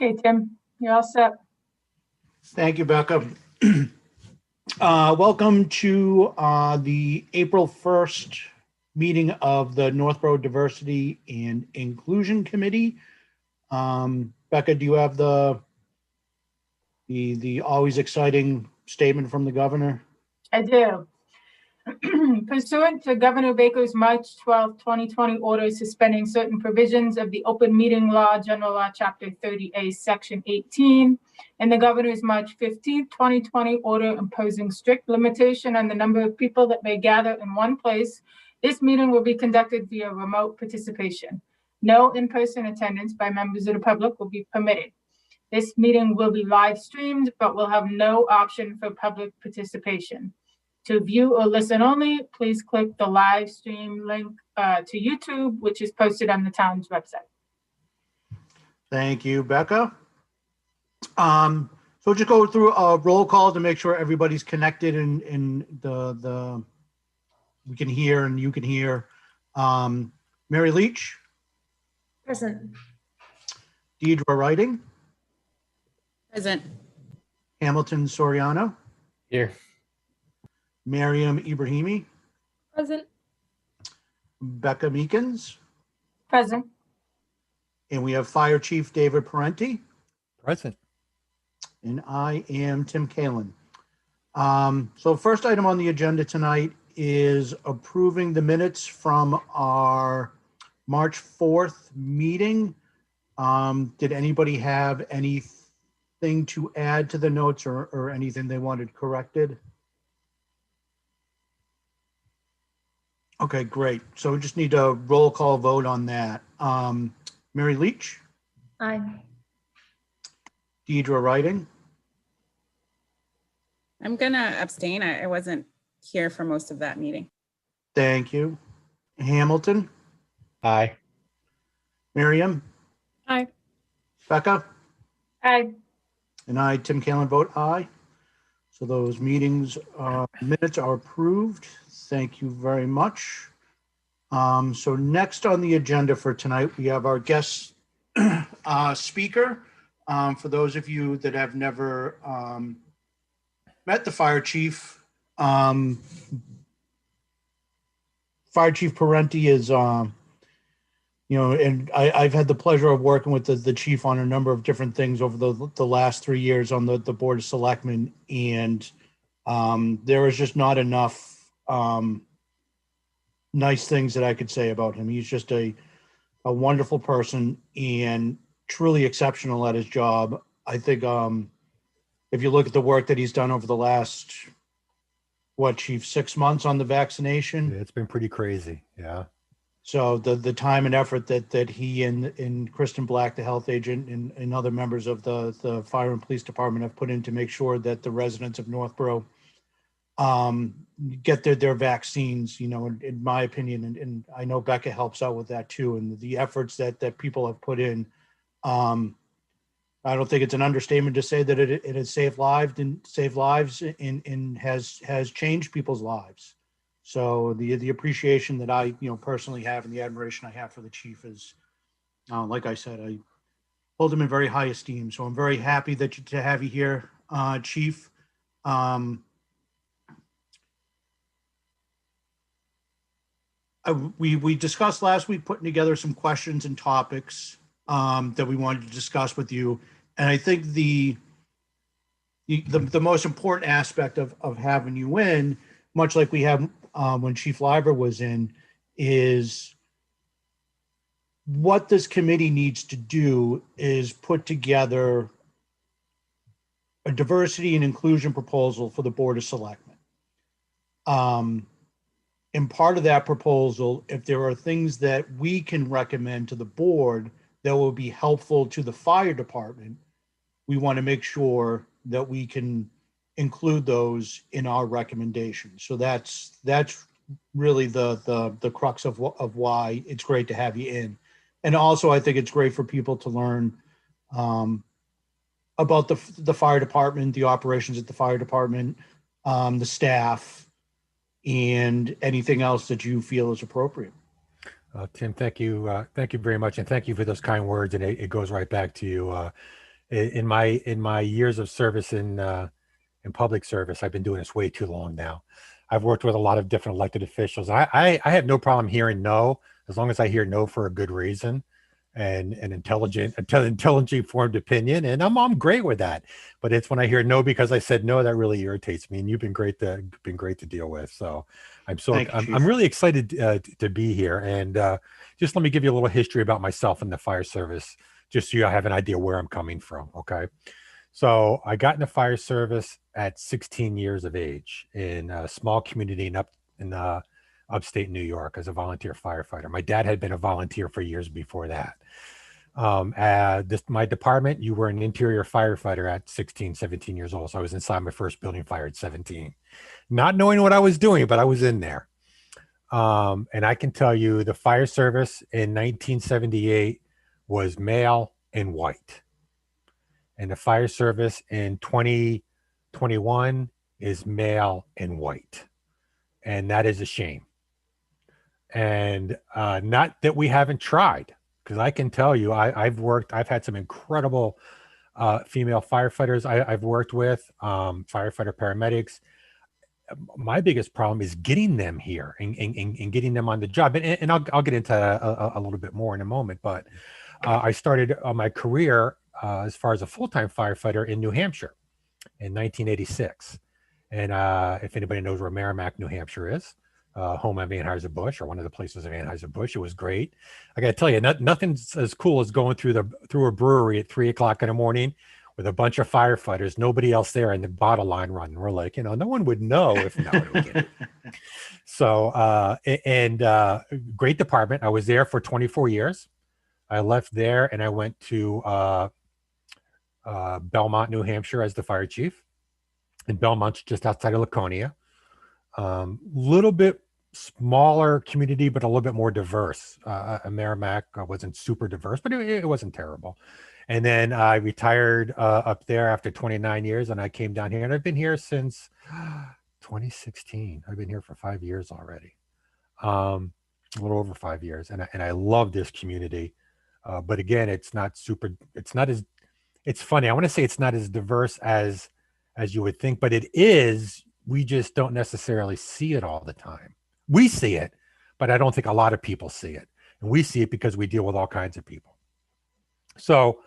Okay, Tim, you're all set. Thank you, Becca. Welcome to the April 1st meeting of the Northborough Diversity and Inclusion Committee. Becca, do you have the always exciting statement from the governor? I do. Pursuant to Governor Baker's March 12, 2020 order suspending certain provisions of the Open Meeting Law, General Law, Chapter 30A, Section 18, and the Governor's March 15, 2020 order imposing strict limitation on the number of people that may gather in one place, this meeting will be conducted via remote participation. No in-person attendance by members of the public will be permitted. This meeting will be live streamed, but will have no option for public participation. To view or listen only, please click the live stream link to YouTube, which is posted on the town's website. Thank you, Becca. So just go through a roll call to make sure everybody's connected and we can hear and you can hear. Mary Leach. Present. Deidre Writing. Present. Hamilton Soriano. Here. Miriam Ibrahimi. Present. Becca Meekins. Present. And we have Fire Chief David Parenti. Present. And I am Tim Kalin. So first item on the agenda tonight is approving the minutes from our March 4th meeting. Did anybody have anything to add to the notes or anything they wanted corrected? Okay, great. So we just need a roll call vote on that. Mary Leach. Aye. Deidre Writing. I'm gonna abstain. I wasn't here for most of that meeting. Thank you. Hamilton. Aye. Miriam. Aye. Becca. Aye. And I, Tim Kalin, vote aye. So those minutes are approved. Thank you very much. So next on the agenda for tonight, we have our guest speaker. For those of you that have never met the fire chief, Fire Chief Parenti is, and I've had the pleasure of working with the chief on a number of different things over the last 3 years on the Board of Selectmen, and there is just not enough nice things that I could say about him. He's just a wonderful person and truly exceptional at his job. I think if you look at the work that he's done over the last, Chief, 6 months on the vaccination. It's been pretty crazy. Yeah. So the time and effort that he and Kristen Black, the health agent, and other members of the fire and police department have put in to make sure that the residents of Northborough get their vaccines, in my opinion, and I know Becca helps out with that too, and the efforts that people have put in. I don't think it's an understatement to say that it has saved lives and has changed people's lives. So the appreciation that I personally have and the admiration I have for the chief is, like I said, I hold him in very high esteem. So I'm very happy to have you here, Chief. We discussed last week putting together some questions and topics that we wanted to discuss with you, and I think the most important aspect of having you in, much like we have when Chief Liver was in, is what this committee needs to do is put together a diversity and inclusion proposal for the Board of Selectmen. And part of that proposal, if there are things that we can recommend to the board that will be helpful to the fire department, we want to make sure that we can include those in our recommendations. So that's really the crux of why it's great to have you in. And also, I think it's great for people to learn about the fire department, the operations at the fire department, the staff, and anything else that you feel is appropriate. Tim, thank you very much, and thank you for those kind words. And it goes right back to you. In my years of service in public service, I've been doing this way too long now. I've worked with a lot of different elected officials. I have no problem hearing no, as long as I hear no for a good reason and an intelligent formed opinion. And I'm great with that. But it's when I hear no because I said no that really irritates me. And you've been great to deal with. So Thank you, Chief. I'm really excited to be here. And just let me give you a little history about myself and the fire service, just so you have an idea where I'm coming from. Okay. So I got in the fire service at 16 years of age in a small community in upstate New York as a volunteer firefighter. My dad had been a volunteer for years before that. My department, you were an interior firefighter at 16, 17 years old. So I was inside my first building fire at 17, not knowing what I was doing, but I was in there. And I can tell you the fire service in 1978 was male and white. And the fire service in 2021 is male and white. And that is a shame. And not that we haven't tried, because I can tell you, I've had some incredible female firefighters I've worked with, firefighter paramedics. My biggest problem is getting them here and getting them on the job. And I'll get into a little bit more in a moment, but I started my career as far as a full-time firefighter in New Hampshire in 1986. And if anybody knows where Merrimack, New Hampshire is, home of Anheuser-Busch, or one of the places of Anheuser-Busch, it was great. I got to tell you, nothing's as cool as going through a brewery at 3 o'clock in the morning with a bunch of firefighters, nobody else there, and the bottle line running. We're like, no one would know if not. So, great department. I was there for 24 years. I left there and I went to Belmont, New Hampshire as the fire chief. And Belmont's just outside of Laconia. Little bit smaller community, but a little bit more diverse. Merrimack wasn't super diverse, but it wasn't terrible. And then I retired up there after 29 years, and I came down here, and I've been here since 2016. I've been here for 5 years already, a little over 5 years, and I love this community. But again, it's funny. I want to say it's not as diverse as you would think, but it is. We just don't necessarily see it all the time. We see it, but I don't think a lot of people see it. And we see it because we deal with all kinds of people. So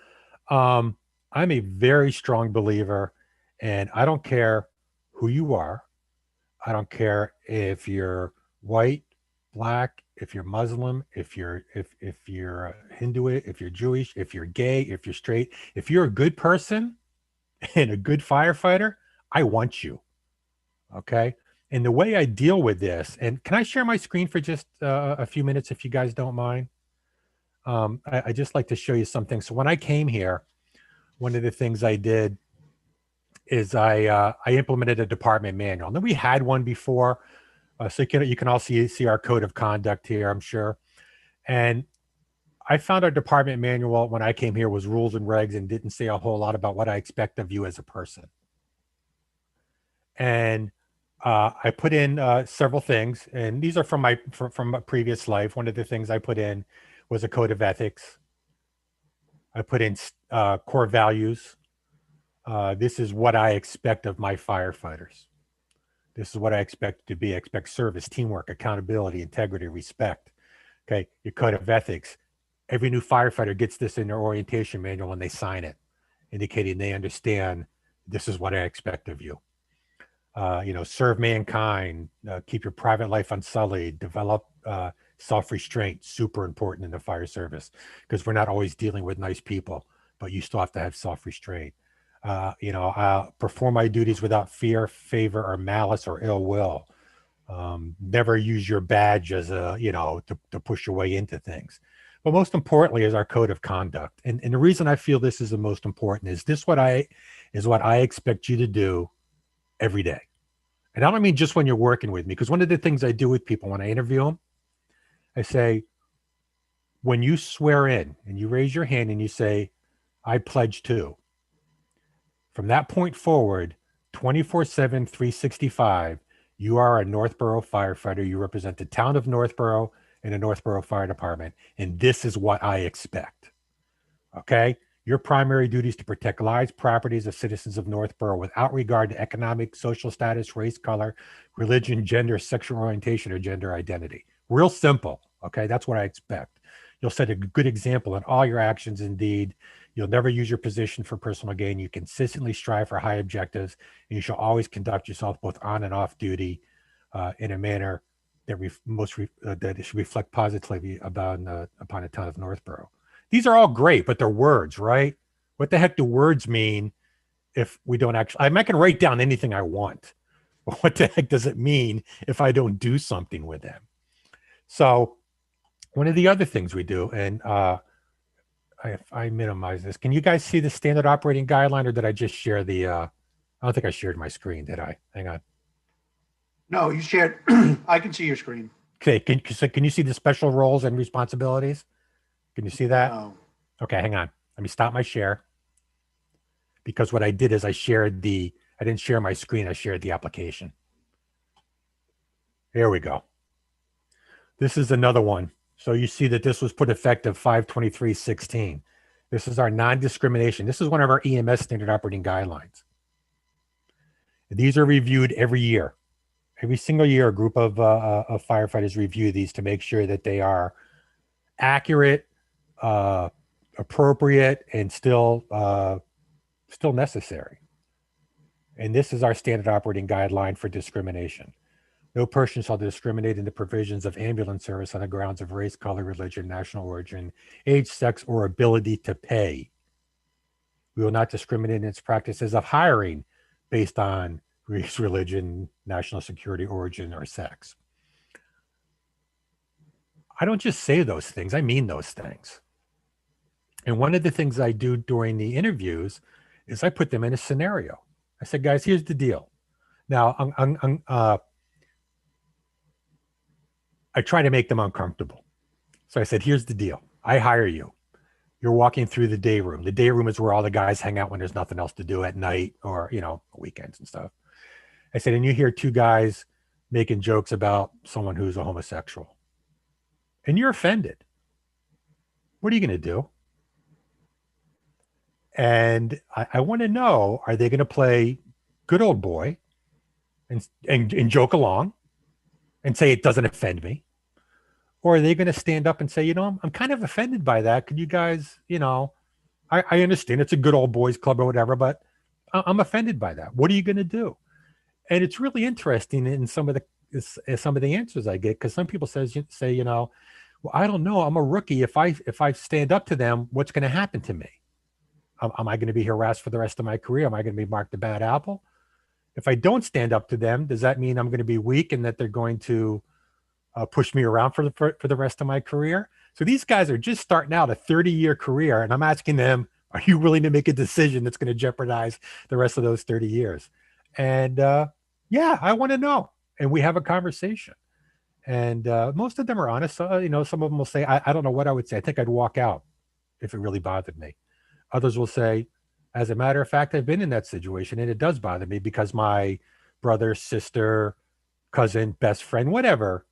I'm a very strong believer, and I don't care who you are. I don't care if you're white, black, if you're Muslim, if you're Hindu, if you're Jewish, if you're gay, if you're straight, if you're a good person and a good firefighter, I want you. Okay. And the way I deal with this, and can I share my screen for just a few minutes if you guys don't mind? I just like to show you something. So when I came here, one of the things I did is I implemented a department manual. And then we had one before, so you can all see our code of conduct here, I'm sure. And I found our department manual when I came here was rules and regs and didn't say a whole lot about what I expect of you as a person. And I put in several things, and these are from a previous life. One of the things I put in was a code of ethics. I put in core values. This is what I expect of my firefighters. This is what I expect to be. I expect service, teamwork, accountability, integrity, respect. Okay, your code of ethics. Every new firefighter gets this in their orientation manual when they sign it, indicating they understand this is what I expect of you. Serve mankind, keep your private life unsullied, develop self-restraint, super important in the fire service, because we're not always dealing with nice people, but you still have to have self-restraint. Perform my duties without fear, favor, or malice or ill will. Never use your badge as to push your way into things. But most importantly is our code of conduct. And the reason I feel this is the most important is what I expect you to do every day. And I don't mean just when you're working with me, because one of the things I do with people when I interview them, I say, when you swear in and you raise your hand and you say, I pledge to, from that point forward, 24/7, 365, you are a Northborough firefighter. You represent the town of Northborough and the Northborough Fire Department. And this is what I expect. Okay? Your primary duty is to protect lives, properties of citizens of Northborough without regard to economic, social status, race, color, religion, gender, sexual orientation, or gender identity. Real simple. Okay, that's what I expect. You'll set a good example in all your actions. Indeed, you'll never use your position for personal gain. You consistently strive for high objectives, and you shall always conduct yourself both on and off duty in a manner that that it should reflect positively upon the town of Northborough. These are all great, but they're words, right? What the heck do words mean if we don't actually? I can write down anything I want, but what the heck does it mean if I don't do something with them? So one of the other things we do, and I minimize this. Can you guys see the standard operating guideline, or did I just share the? I don't think I shared my screen, did I? Hang on. No, you shared. I can see your screen. Okay, can you see the special roles and responsibilities? Can you see that? No. Okay, hang on. Let me stop my share. Because what I did is I didn't share my screen, I shared the application. Here we go. This is another one. So you see that this was put effective 5/23/16. This is our non-discrimination. This is one of our EMS standard operating guidelines. These are reviewed every year. Every single year, a group of firefighters review these to make sure that they are accurate, appropriate, and still necessary. And this is our standard operating guideline for discrimination. No person shall discriminate in the provisions of ambulance service on the grounds of race, color, religion, national origin, age, sex, or ability to pay. We will not discriminate in its practices of hiring based on race, religion, national security, origin, or sex. I don't just say those things, I mean those things. And one of the things I do during the interviews is I put them in a scenario. I said, guys, here's the deal. Now, I try to make them uncomfortable. So I said, here's the deal. I hire you. You're walking through the day room. The day room is where all the guys hang out when there's nothing else to do at night or, weekends and stuff. I said, and you hear two guys making jokes about someone who's a homosexual. And you're offended. What are you going to do? And I want to know, are they going to play good old boy and joke along and say it doesn't offend me? Or are they going to stand up and say, I'm kind of offended by that. Could you guys, I understand it's a good old boys club or whatever, but I'm offended by that. What are you going to do? And it's really interesting in some of the answers I get, because some people say, well, I don't know. I'm a rookie. If I stand up to them, what's going to happen to me? Am I going to be harassed for the rest of my career? Am I going to be marked a bad apple? If I don't stand up to them, does that mean I'm going to be weak and that they're going to push me around for the rest of my career? So these guys are just starting out a 30-year career, and I'm asking them, are you willing to make a decision that's going to jeopardize the rest of those 30 years? And yeah, I want to know. And we have a conversation. And most of them are honest. Some of them will say, I don't know what I would say. I think I'd walk out if it really bothered me. Others will say, as a matter of fact, I've been in that situation and it does bother me because my brother, sister, cousin, best friend, whatever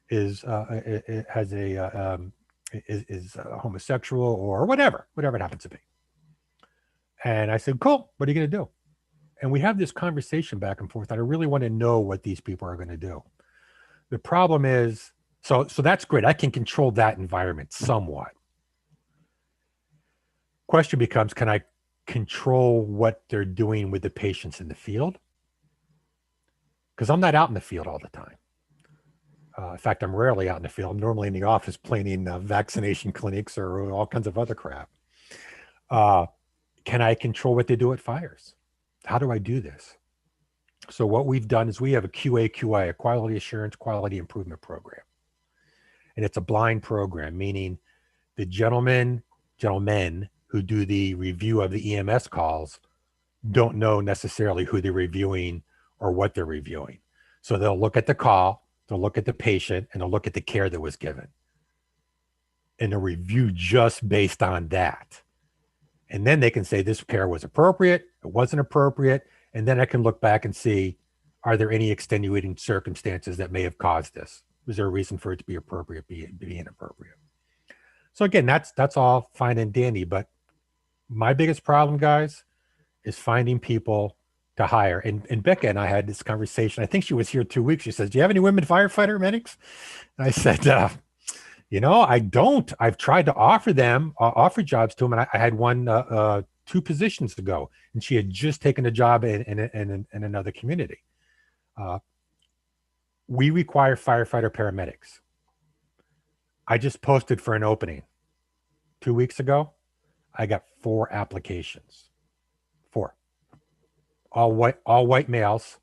is homosexual or whatever it happens to be. And I said, cool, what are you going to do? And we have this conversation back and forth. And I really want to know what these people are going to do. The problem is, so that's great. I can control that environment somewhat. Question becomes, can I control what they're doing with the patients in the field? Because I'm not out in the field all the time. In fact, I'm rarely out in the field. I'm normally in the office planning vaccination clinics or all kinds of other crap. Can I control what they do at fires? How do I do this? So what we've done is we have a QA/QI, a quality assurance, quality improvement program. And it's a blind program, meaning the gentlemen who do the review of the EMS calls don't know necessarily who they're reviewing or what they're reviewing. So they'll look at the call, they'll look at the patient, and they'll look at the care that was given. And they'll review just based on that. And then they can say this care was appropriate, it wasn't appropriate, and then I can look back and see, are there any extenuating circumstances that may have caused this? Was there a reason for it to be appropriate, be inappropriate? So again, that's all fine and dandy, but My biggest problem, guys, is finding people to hire. And Becca and I had this conversation. I think she was here 2 weeks. She says, "Do you have any women firefighter medics?" And I said, I don't. I've tried to offer jobs to them. And I had one 2 positions ago, and she had just taken a job in another community. We require firefighter paramedics. I just posted for an opening 2 weeks ago. I got 4 applications. 4. All white males.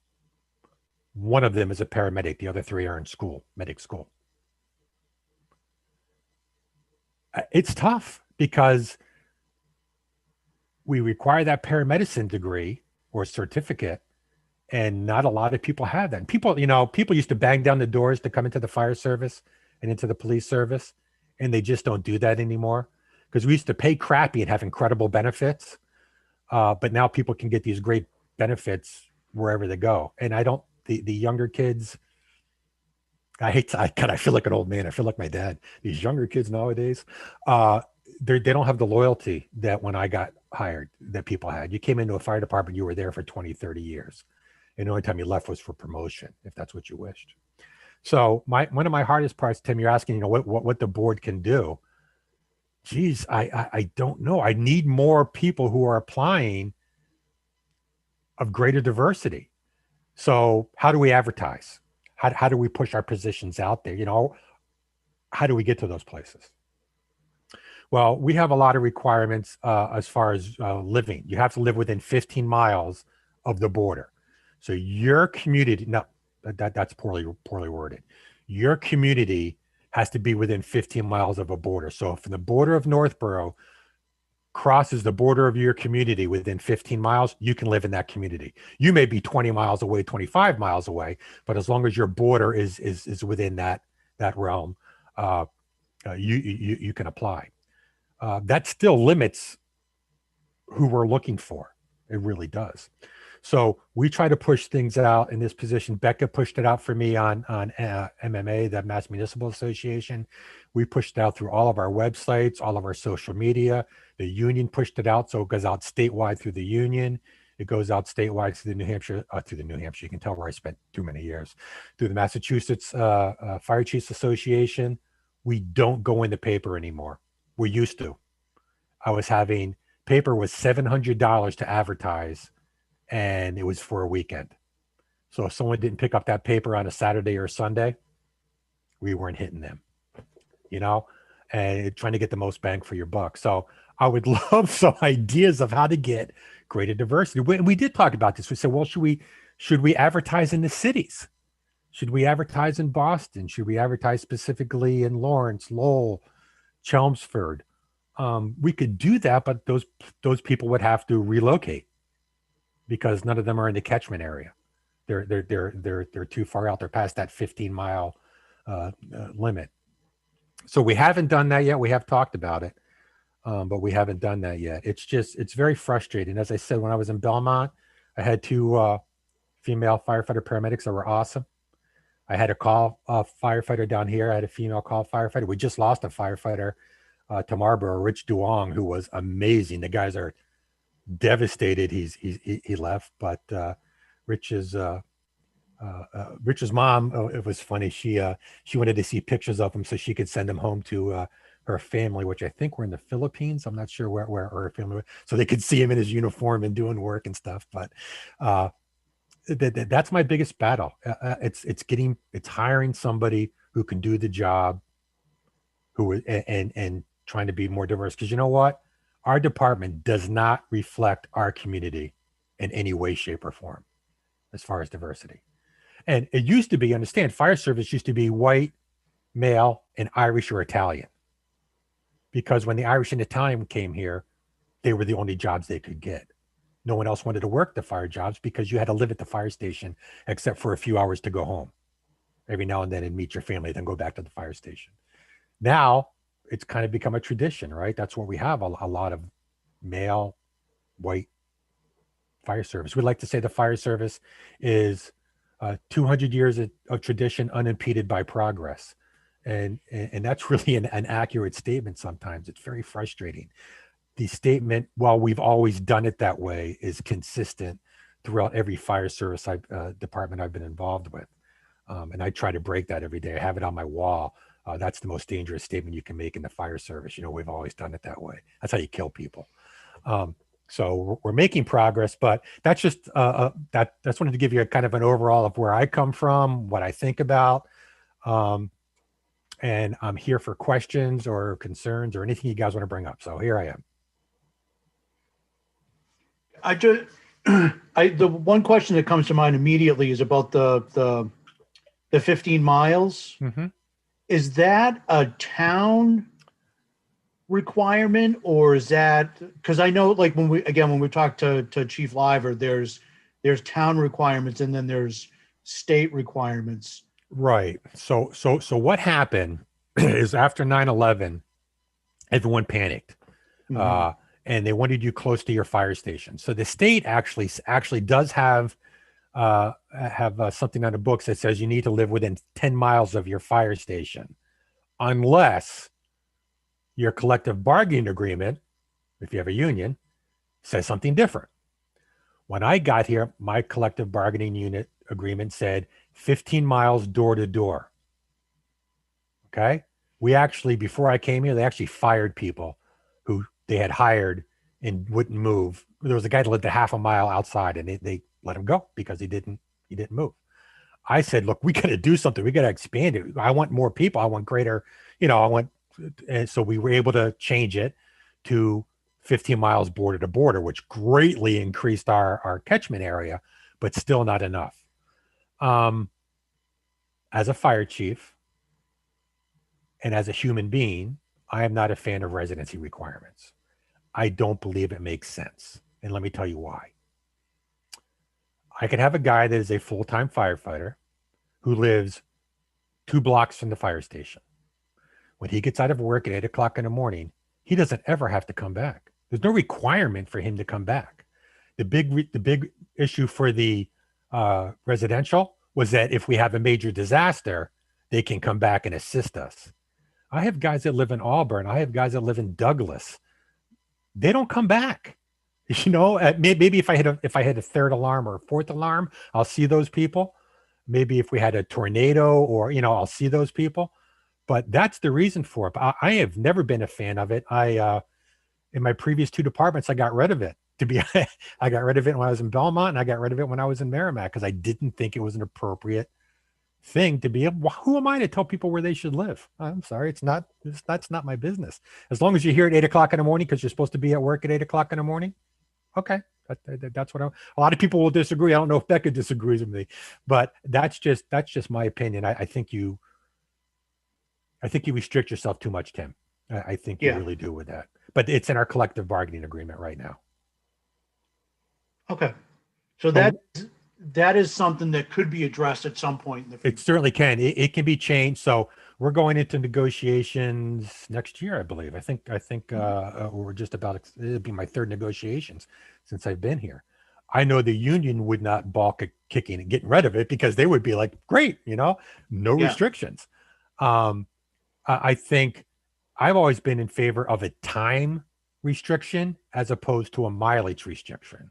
One of them is a paramedic. The other 3 are in school, medic school. It's tough because we require that paramedicine degree or certificate, and not a lot of people have that. And people used to bang down the doors to come into the fire service and into the police service, and they just don't do that anymore because we used to pay crappy and have incredible benefits. But now people can get these great benefits wherever they go. And the younger kids, I feel like an old man. I feel like my dad. These younger kids nowadays, they don't have the loyalty that when I got hired that people had. You came into a fire department, you were there for 20, 30 years. And the only time you left was for promotion, if that's what you wished. So one of my hardest parts, Tim, you're asking, what the board can do. Geez, I don't know. I need more people who are applying of greater diversity. So how do we advertise? How do we push our positions out there? How do we get to those places? Well, we have a lot of requirements as far as living. You have to live within 15 miles of the border. So your community, no, that's poorly worded. Your community has to be within 15 miles of a border. So if the border of Northborough crosses the border of your community within 15 miles, you can live in that community. You may be 20 miles away, 25 miles away, but as long as your border is within that realm, you can apply. That still limits who we're looking for. It really does. So we try to push things out in this position. Becca pushed it out for me on MMA, the Mass Municipal Association. We pushed it out through all of our websites, all of our social media. The union pushed it out, so it goes out statewide through the union. It goes out statewide to the New Hampshire. You can tell where I spent too many years. Through the Massachusetts Fire Chiefs Association. We don't go in the paper anymore. We used to. Paper was $700 to advertise, and it was for a weekend. So if someone didn't pick up that paper on a Saturday or Sunday, we weren't hitting them, and trying to get the most bang for your buck. So I would love some ideas of how to get greater diversity. We did talk about this. We said, well, should we advertise in the cities? Should we advertise in Boston? Should we advertise specifically in Lawrence, Lowell, Chelmsford? We could do that, but those people would have to relocate because none of them are in the catchment area. They're too far out. They're past that 15-mile limit. So we haven't done that yet. We have talked about it, but we haven't done that yet. It's very frustrating. As I said, when I was in Belmont, I had 2 female firefighter paramedics that were awesome. I had a call firefighter down here. I had a female call firefighter. We just lost a firefighter to Marlboro, Rich Duong, who was amazing. The guys are devastated. He left, but Rich's mom, it was funny. She wanted to see pictures of him so she could send him home to her family, which I think were in the Philippines. I'm not sure where her family was, so they could see him in his uniform and doing work and stuff. But that's my biggest battle. It's hiring somebody who can do the job, and trying to be more diverse. Because you know what? Our department does not reflect our community in any way, shape, or form as far as diversity. And it used to be, understand, fire service used to be white, male, and Irish or Italian. Because when the Irish and Italian came here, they were the only jobs they could get. No one else wanted to work the fire jobs because you had to live at the fire station except for a few hours to go home every now and then and meet your family, then go back to the fire station. Now it's kind of become a tradition, right? That's what we have, a lot of male, white fire service. We like to say the fire service is 200 years of tradition unimpeded by progress. And that's really an accurate statement sometimes. It's very frustrating. the statement, while we've always done it that way, is consistent throughout every fire service department I've been involved with. And I try to break that every day. I have it on my wall. That's the most dangerous statement you can make in the fire service. We've always done it that way. That's how you kill people. So we're making progress, but that's just that's wanted to give you a kind of an overall of where I come from, what I think about. And I'm here for questions or concerns or anything you guys want to bring up. So here I am. The one question that comes to mind immediately is about the 15 miles. Mm-hmm. Is that a town requirement, or is that, because I know like when we talk to Chief Liver, there's town requirements and then there's state requirements. Right. So what happened is after 9/11, everyone panicked. Mhm. And they wanted you close to your fire station. So the state actually does have something on the books that says you need to live within 10 miles of your fire station, unless your collective bargaining agreement, if you have a union, says something different. When I got here, my collective bargaining unit agreement said 15 miles door to door. Okay. We actually, before I came here, they actually fired people who they had hired and wouldn't move. There was a guy that lived a half a mile outside, and they let him go because he didn't move. I said, look, we got to do something. We got to expand it. I want more people. I want greater, and so we were able to change it to 15 miles border to border, which greatly increased our catchment area, but still not enough. As a fire chief and as a human being, I am not a fan of residency requirements. I don't believe it makes sense. And let me tell you why. I could have a guy that is a full-time firefighter who lives 2 blocks from the fire station. When he gets out of work at 8 o'clock in the morning, he doesn't ever have to come back. There's no requirement for him to come back. The big issue for the residential was that if we have a major disaster, they can come back and assist us. I have guys that live in Auburn. I have guys that live in Douglas. They don't come back. Maybe if I had a third alarm or a fourth alarm, I'll see those people. Maybe if we had a tornado or, I'll see those people. But that's the reason for it. But I have never been a fan of it. In my previous 2 departments, I got rid of it. I got rid of it when I was in Belmont, and I got rid of it when I was in Merrimack because I didn't think it was an appropriate thing to be able. Who am I to tell people where they should live? I'm sorry, that's not my business. As long as you're here at 8 o'clock in the morning because you're supposed to be at work at 8 o'clock in the morning, okay, that's what a lot of people will disagree. I don't know if Becca disagrees with me, but that's just my opinion. I think you restrict yourself too much, Tim. I think you really do with that. But it's in our collective bargaining agreement right now. Okay. So that is something that could be addressed at some point in the future. It certainly can. It can be changed. So we're going into negotiations next year, I believe. I think we're just about, it'll be my 3rd negotiations since I've been here. I know the union would not balk at kicking and getting rid of it because they would be like, great, no restrictions. I think I've always been in favor of a time restriction as opposed to a mileage restriction.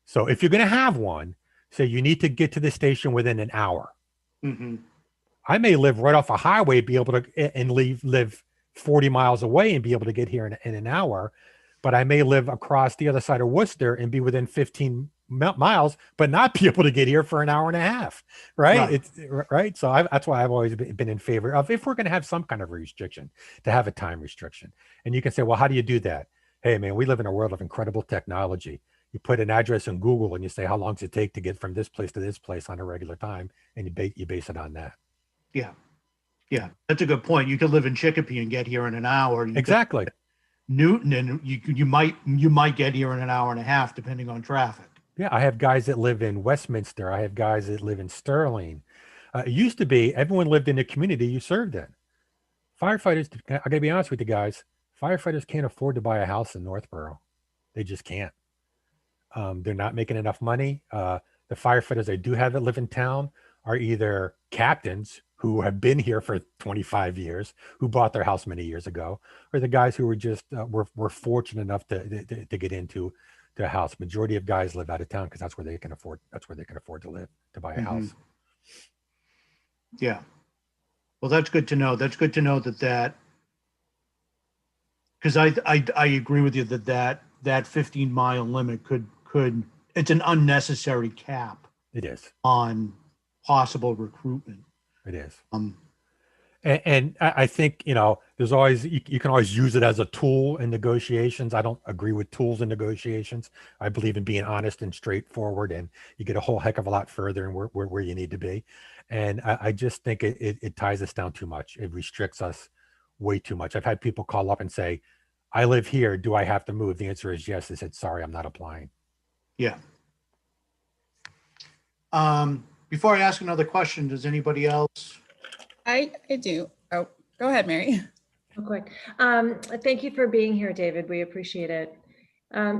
So if you're going to have one, say you need to get to the station within an hour. Mm-hmm. I may live right off a highway, be able to and live 40 miles away and be able to get here in an hour, but I may live across the other side of Worcester and be within 15 miles, but not be able to get here for an hour and a half. Right. It's right. So that's why I've always been in favor of, if we're going to have some kind of restriction, to have a time restriction. And you can say, well, how do you do that? Hey, man, we live in a world of incredible technology. You put an address in Google and you say, how long does it take to get from this place to this place on a regular time? And you base it on that. Yeah. Yeah. That's a good point. You could live in Chicopee and get here in an hour. Exactly. Newton, and you might get here in an hour and a half, depending on traffic. Yeah. I have guys that live in Westminster. I have guys that live in Sterling. It used to be everyone lived in the community you served in. Firefighters, I got to be honest with you guys, firefighters can't afford to buy a house in Northborough. They just can't. They're not making enough money. The firefighters I do have that live in town are either captains who have been here for 25 years, who bought their house many years ago, or the guys who were just were fortunate enough to get into a house. Majority of guys live out of town because that's where they can afford to live, to buy a Mhm. house. Yeah. Well, that's good to know. That's good to know that because I agree with you that 15-mile limit could it's an unnecessary cap It is. on possible recruitment. It is. Um, And I think, there's always, you can always use it as a tool in negotiations. I don't agree with tools in negotiations. I believe in being honest and straightforward, and you get a whole heck of a lot further and where you need to be. And I just think it ties us down too much. It restricts us way too much. I've had people call up and say, I live here. Do I have to move? The answer is yes. They said, sorry, I'm not applying. yeah. Before I ask another question, does anybody else? I do. Oh, go ahead, Mary. Real quick. Thank you for being here, David. We appreciate it.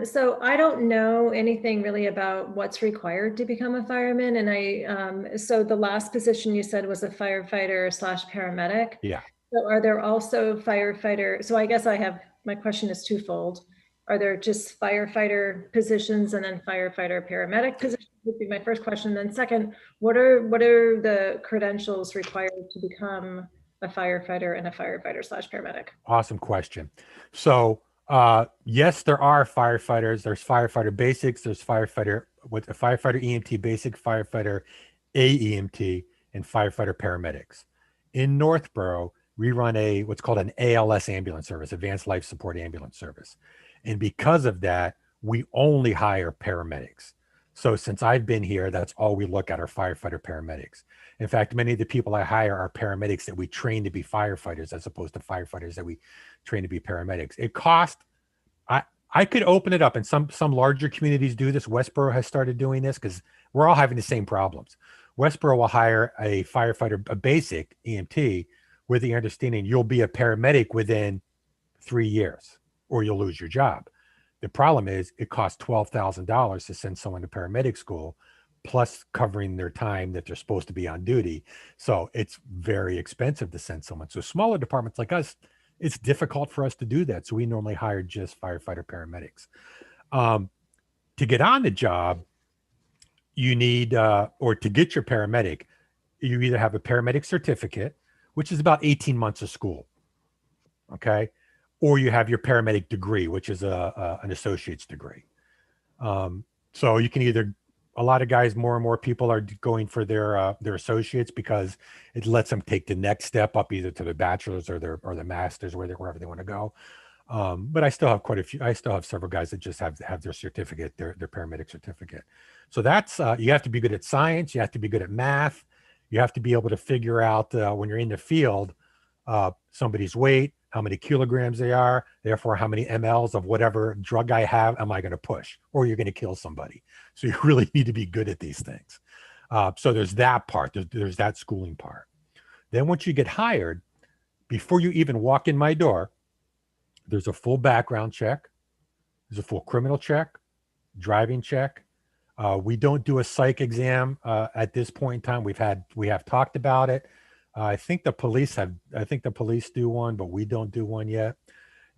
So I don't know anything really about what's required to become a fireman. And so the last position you said was a firefighter / paramedic. Yeah. So are there also firefighter? So I guess my question is twofold. Are there just firefighter positions and then firefighter paramedic positions would be my first question. Then second, what are the credentials required to become a firefighter and a firefighter / paramedic? Awesome question. So yes, there are firefighters. There's firefighter basics. There's firefighter with a firefighter EMT basic, firefighter AEMT, and firefighter paramedics. In Northborough, we run what's called an ALS ambulance service, Advanced Life Support Ambulance Service. And because of that, we only hire paramedics. So since I've been here, that's all we look at are firefighter paramedics. In fact, many of the people I hire are paramedics that we train to be firefighters as opposed to firefighters that we train to be paramedics. It costs, I could open it up, and some larger communities do this. Westboro has started doing this because we're all having the same problems. Westboro will hire a firefighter, a basic EMT, with the understanding you'll be a paramedic within 3 years or you'll lose your job. The problem is it costs $12,000 to send someone to paramedic school, plus covering their time that they're supposed to be on duty. So it's very expensive to send someone. So smaller departments like us, it's difficult for us to do that. So we normally hire just firefighter paramedics. To get on the job, you need, or to get your paramedic, you either have a paramedic certificate, which is about 18 months of school. Okay. Or you have your paramedic degree, which is an associate's degree. So you can either, a lot of guys, more and more people are going for their associates because it lets them take the next step up either to the bachelor's or the master's, wherever they want to go. But I still have quite a few. I still have several guys that just have their certificate, their paramedic certificate. So that's you have to be good at science. You have to be good at math. You have to be able to figure out when you're in the field somebody's weight, how many kilograms they are, therefore how many mLs of whatever drug I have am I going to push, or you're going to kill somebody. So you really need to be good at these things. So there's that part. There's that schooling part. Then once you get hired, before you even walk in my door, there's a full background check. There's a full criminal check, driving check. We don't do a psych exam at this point in time. We have talked about it. I think the police do one, but we don't do one yet.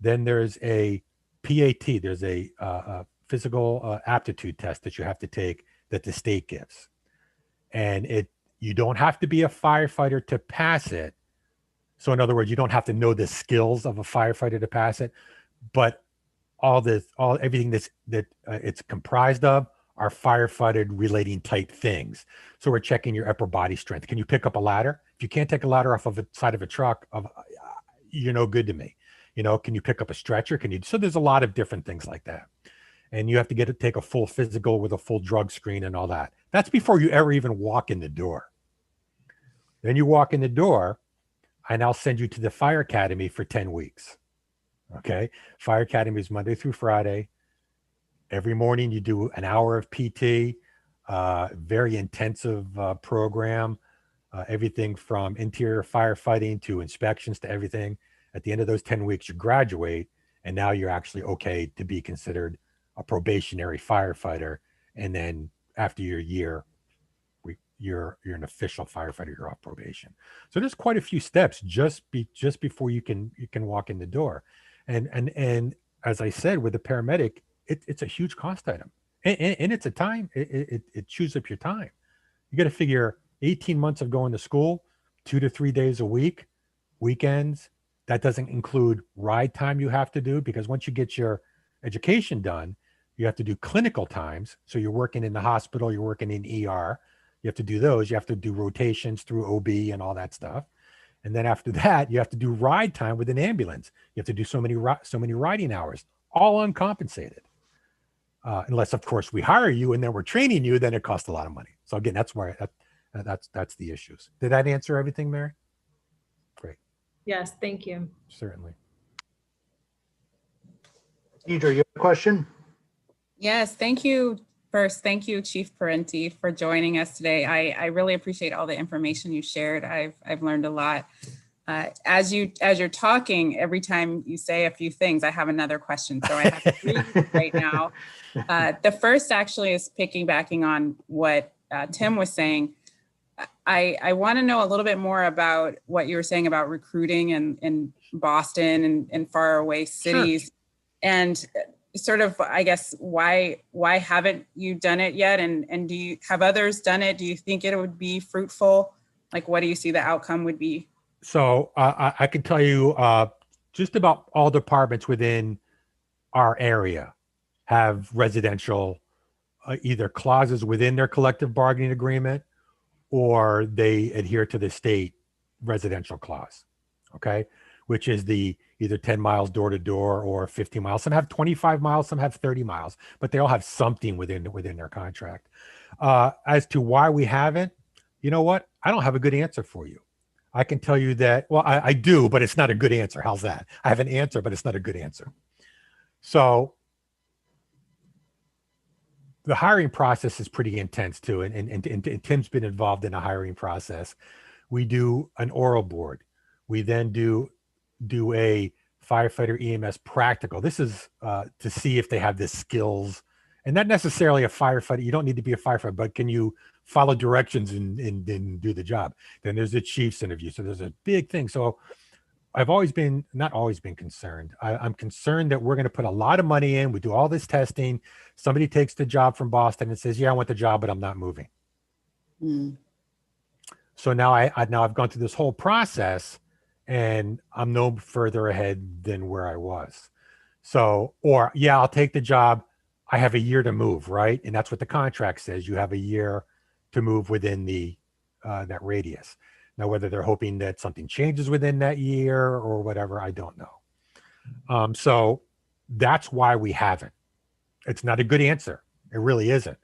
Then there's a PAT. There's a physical aptitude test that you have to take that the state gives. And you don't have to be a firefighter to pass it. So in other words, you don't have to know the skills of a firefighter to pass it, but everything that it's comprised of are firefighter relating type things. So we're checking your upper body strength. Can you pick up a ladder? If you can't take a ladder off of the side of a truck, you're no good to me. Can you pick up a stretcher? So there's a lot of different things like that. And you have to take a full physical with a full drug screen and all that. That's before you ever even walk in the door. Then you walk in the door, and I'll send you to the fire academy for 10 weeks. Okay. Fire academy is Monday through Friday. Every morning you do an hour of PT, very intensive program, everything from interior firefighting to inspections to everything. At the end of those 10 weeks, you graduate, and now you're actually okay to be considered a probationary firefighter. And then after your year, you're an official firefighter, you're off probation. So there's quite a few steps just before you can walk in the door. And as I said, with a paramedic, it's a huge cost item. And it's a time, it chews up your time. You got to figure 18 months of going to school, 2 to 3 days a week, weekends. That doesn't include ride time you have to do, because once you get your education done, you have to do clinical times. So you're working in the hospital, you're working in ER. You have to do those. You have to do rotations through OB and all that stuff. And then after that, you have to do ride time with an ambulance. You have to do so many riding hours, all uncompensated. Unless, of course, we hire you and then we're training you, then it costs a lot of money. So again, that's where that's the issues. Did that answer everything, Mary? Great. Yes, thank you. Certainly. Deidre, you have a question? Yes, thank you. First, thank you, Chief Parenti, for joining us today. I really appreciate all the information you shared. I've learned a lot. As you're talking, every time you say a few things, I have another question. So I have 3 right now. The first actually is piggybacking on what Tim was saying. I want to know a little bit more about what you were saying about recruiting in Boston and far away cities. Sure. And sort of, I guess, why haven't you done it yet? And do you have others done it? Do you think it would be fruitful? Like, what do you see the outcome would be? So I can tell you just about all departments within our area have residential, either clauses within their collective bargaining agreement, or they adhere to the state residential clause, okay? Which is the either 10 miles door to door or 50 miles. Some have 25 miles, some have 30 miles, but they all have something within their contract. As to why we haven't, you know what? I don't have a good answer for you. I can tell you that, well, I do, but it's not a good answer. How's that? I have an answer, but it's not a good answer. So the hiring process is pretty intense too. And Tim's been involved in a hiring process. We do an oral board. We then do a firefighter EMS practical. This is to see if they have the skills, and not necessarily a firefighter. You don't need to be a firefighter, but can you follow directions and do the job? Then there's the chief's interview. So there's a big thing. So I've not always been concerned. I'm concerned that we're going to put a lot of money in. We do all this testing. Somebody takes the job from Boston and says, yeah, I want the job, but I'm not moving. Mm. So now I've gone through this whole process and I'm no further ahead than where I was. So, or yeah, I'll take the job. I have a year to move, right? And that's what the contract says. You have a year to move within the that radius. Now, whether they're hoping that something changes within that year or whatever, I don't know. So that's why we haven't. It's not a good answer. It really isn't.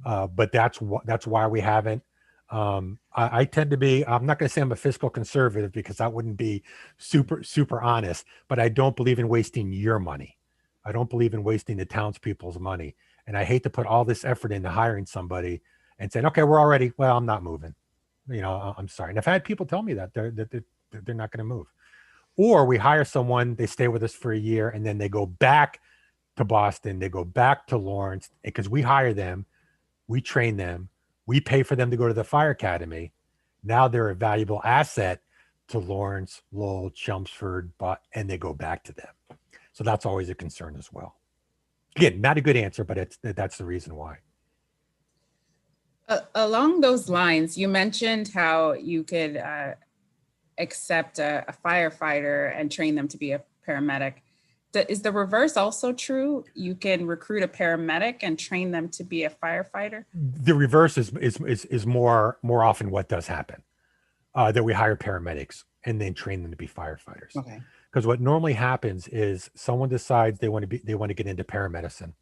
But that's why we haven't. I tend to be, I'm not going to say I'm a fiscal conservative because that wouldn't be super honest, but I don't believe in wasting your money. I don't believe in wasting the townspeople's money. And I hate to put all this effort into hiring somebody and saying, okay, we're already, well, I'm not moving. You know, I'm sorry. And I've had people tell me that they're not going to move. Or we hire someone, they stay with us for a year, and then they go back to Boston, they go back to Lawrence, because we hire them, we train them, we pay for them to go to the fire academy. Now they're a valuable asset to Lawrence, Lowell, Chelmsford, and they go back to them. So that's always a concern as well. Again, not a good answer, but that's the reason why. Along those lines, you mentioned how you could accept a firefighter and train them to be a paramedic. Is the reverse also true? You can recruit a paramedic and train them to be a firefighter? The reverse is more often what does happen. That we hire paramedics and then train them to be firefighters. Okay. Because what normally happens is someone decides they want to get into paramedicine,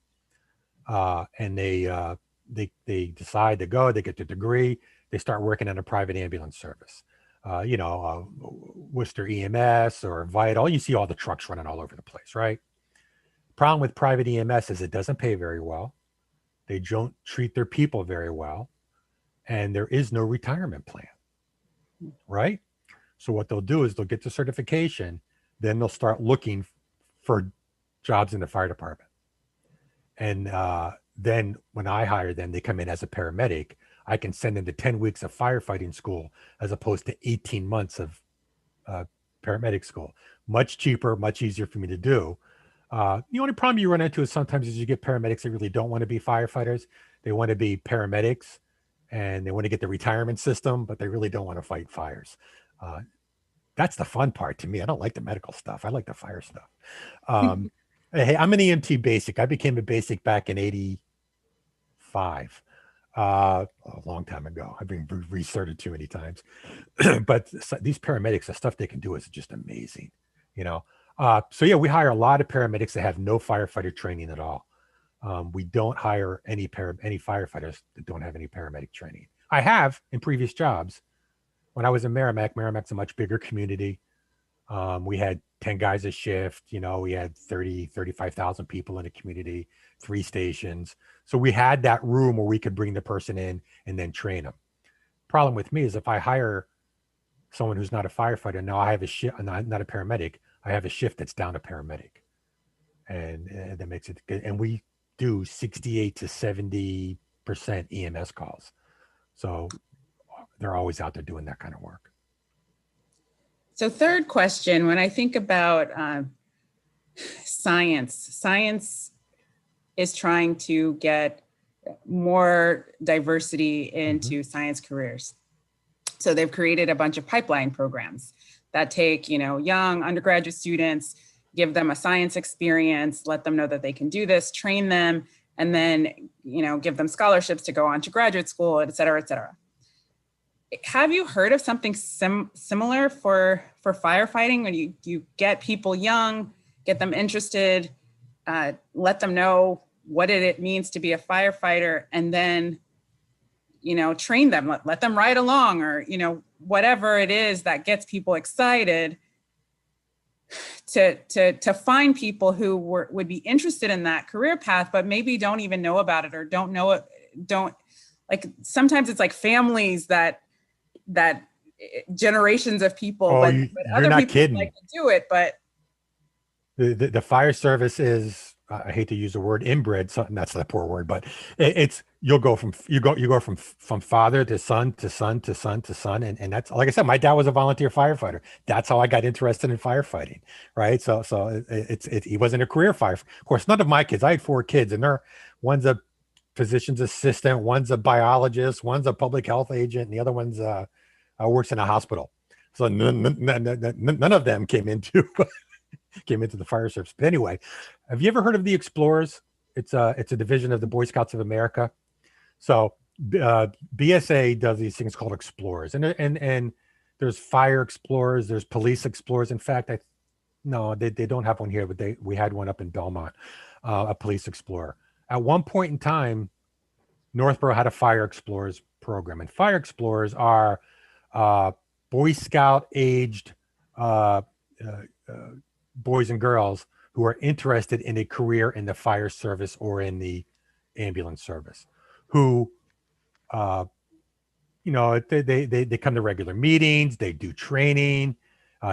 and they decide to go. They get the degree. They start working in a private ambulance service. Worcester EMS or Vital. You see all the trucks running all over the place, right? Problem with private EMS is it doesn't pay very well. They don't treat their people very well, and there is no retirement plan, right? So what they'll do is they'll get the certification, then they'll start looking for jobs in the fire department. And then when I hire them, they come in as a paramedic. I can send them to 10 weeks of firefighting school as opposed to 18 months of paramedic school. Much cheaper, much easier for me to do. The only problem you run into is sometimes is you get paramedics that really don't want to be firefighters. They want to be paramedics and they want to get the retirement system, but they really don't want to fight fires. That's the fun part to me. I don't like the medical stuff. I like the fire stuff. Hey, I'm an EMT basic. I became a basic back in 85, a long time ago. I've been recerted too many times. But these paramedics, the stuff they can do is just amazing, you know? So yeah, we hire a lot of paramedics that have no firefighter training at all. We don't hire any firefighters that don't have any paramedic training. I have in previous jobs. When I was in Merrimack, Merrimack's a much bigger community. We had 10 guys a shift, you know, we had 35,000 people in a community, 3 stations. So we had that room where we could bring the person in and then train them. Problem with me is if I hire someone who's not a firefighter, now I have a shift, not a paramedic, I have a shift that's down to paramedic. And that makes it good. And we do 68 to 70% EMS calls. So they're always out there doing that kind of work. So third question, when I think about science is trying to get more diversity into science careers. So they've created a bunch of pipeline programs that take, you know, young undergraduate students, give them a science experience, let them know that they can do this, train them, and then, you know, give them scholarships to go on to graduate school, et cetera, et cetera. Have you heard of something similar for firefighting when you get people young, get them interested, let them know what it means to be a firefighter, and then, you know, train them, let them ride along, or, you know, whatever it is that gets people excited to find people who would be interested in that career path, but maybe don't even know about it or don't know it, like sometimes it's like families that generations of people, but other not people kidding. like to do it, but the fire service is, I hate to use the word inbred, so that's a poor word, but it's you go from father to son to son to son to son, and that's, like I said, my dad was a volunteer firefighter. That's how I got interested in firefighting, right? So he wasn't a career firefighter. Of course, none of my kids. I had 4 kids, and one's a physician's assistant, one's a biologist, one's a public health agent, and the other one's works in a hospital. So none of them came into the fire service. But anyway, have you ever heard of the Explorers? It's a division of the Boy Scouts of America. So BSA does these things called Explorers, and there's fire explorers, there's police explorers. In fact, they don't have one here, but we had one up in Belmont, a police explorer. At one point in time, Northborough had a fire explorers program, and fire explorers are Boy Scout aged boys and girls who are interested in a career in the fire service or in the ambulance service, who, you know, they come to regular meetings, they do training,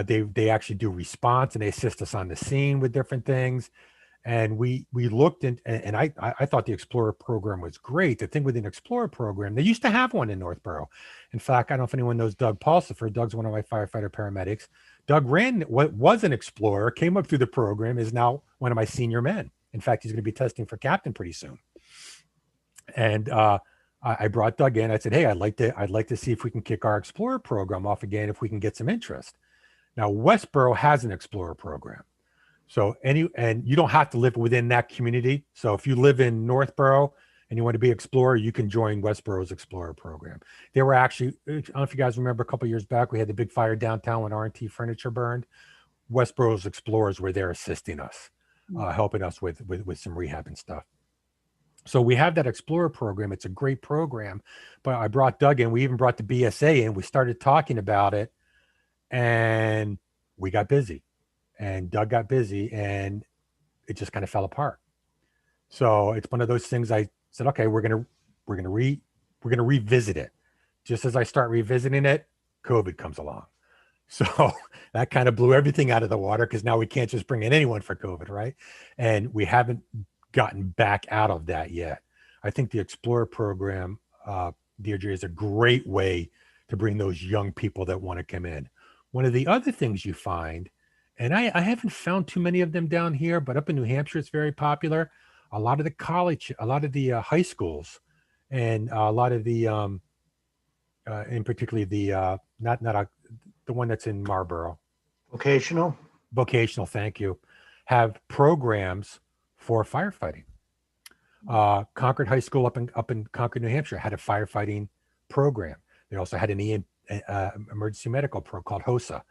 they actually do response, and they assist us on the scene with different things. And we looked and I thought the Explorer program was great. The thing with an Explorer program, they used to have one in Northborough. In fact, I don't know if anyone knows Doug Pulsifer. Doug's one of my firefighter paramedics. Doug ran what was an Explorer, came up through the program, is now one of my senior men. In fact, he's going to be testing for captain pretty soon. And I brought Doug in. I said, hey, I'd like to see if we can kick our Explorer program off again, if we can get some interest. Now, Westboro has an Explorer program. So and you don't have to live within that community. So if you live in Northborough and you want to be Explorer, you can join Westboro's Explorer program. They were actually, I don't know if you guys remember, a couple of years back, we had the big fire downtown when R&T Furniture burned. Westboro's Explorers were there assisting us, helping us with some rehab and stuff. So we have that Explorer program. It's a great program, but I brought Doug in. We even brought the BSA in. We started talking about it, and we got busy. And Doug got busy, and it just kind of fell apart. So it's one of those things. I said, okay, we're gonna revisit it. Just as I start revisiting it, COVID comes along. So that kind of blew everything out of the water, because now we can't just bring in anyone for COVID, right? And we haven't gotten back out of that yet. I think the Explorer program Deirdre, is a great way to bring those young people that want to come in. One of the other things you find, and I haven't found too many of them down here, but up in New Hampshire, it's very popular. A lot of the college, a lot of the high schools, and a lot of the, in particularly the, the one that's in Marlboro, Vocational? vocational, thank you, have programs for firefighting. Concord High School up in Concord, New Hampshire had a firefighting program. They also had an emergency medical pro called HOSA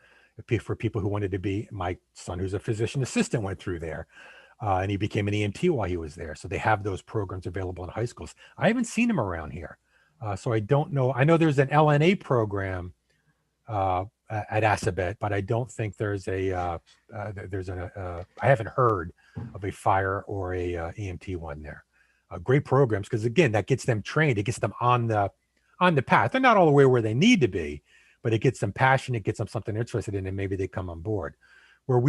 for people who wanted to be. My son, who's a physician assistant, went through there, and he became an EMT while he was there. So they have those programs available in high schools. I haven't seen them around here, so I don't know. I know there's an LNA program at Assabet, but I don't think there's I haven't heard of a fire or a EMT one there. Great programs, because again, that gets them trained. It gets them on the path. They're not all the way where they need to be, but it gets them passionate, gets them something they're interested in, and maybe they come on board. Where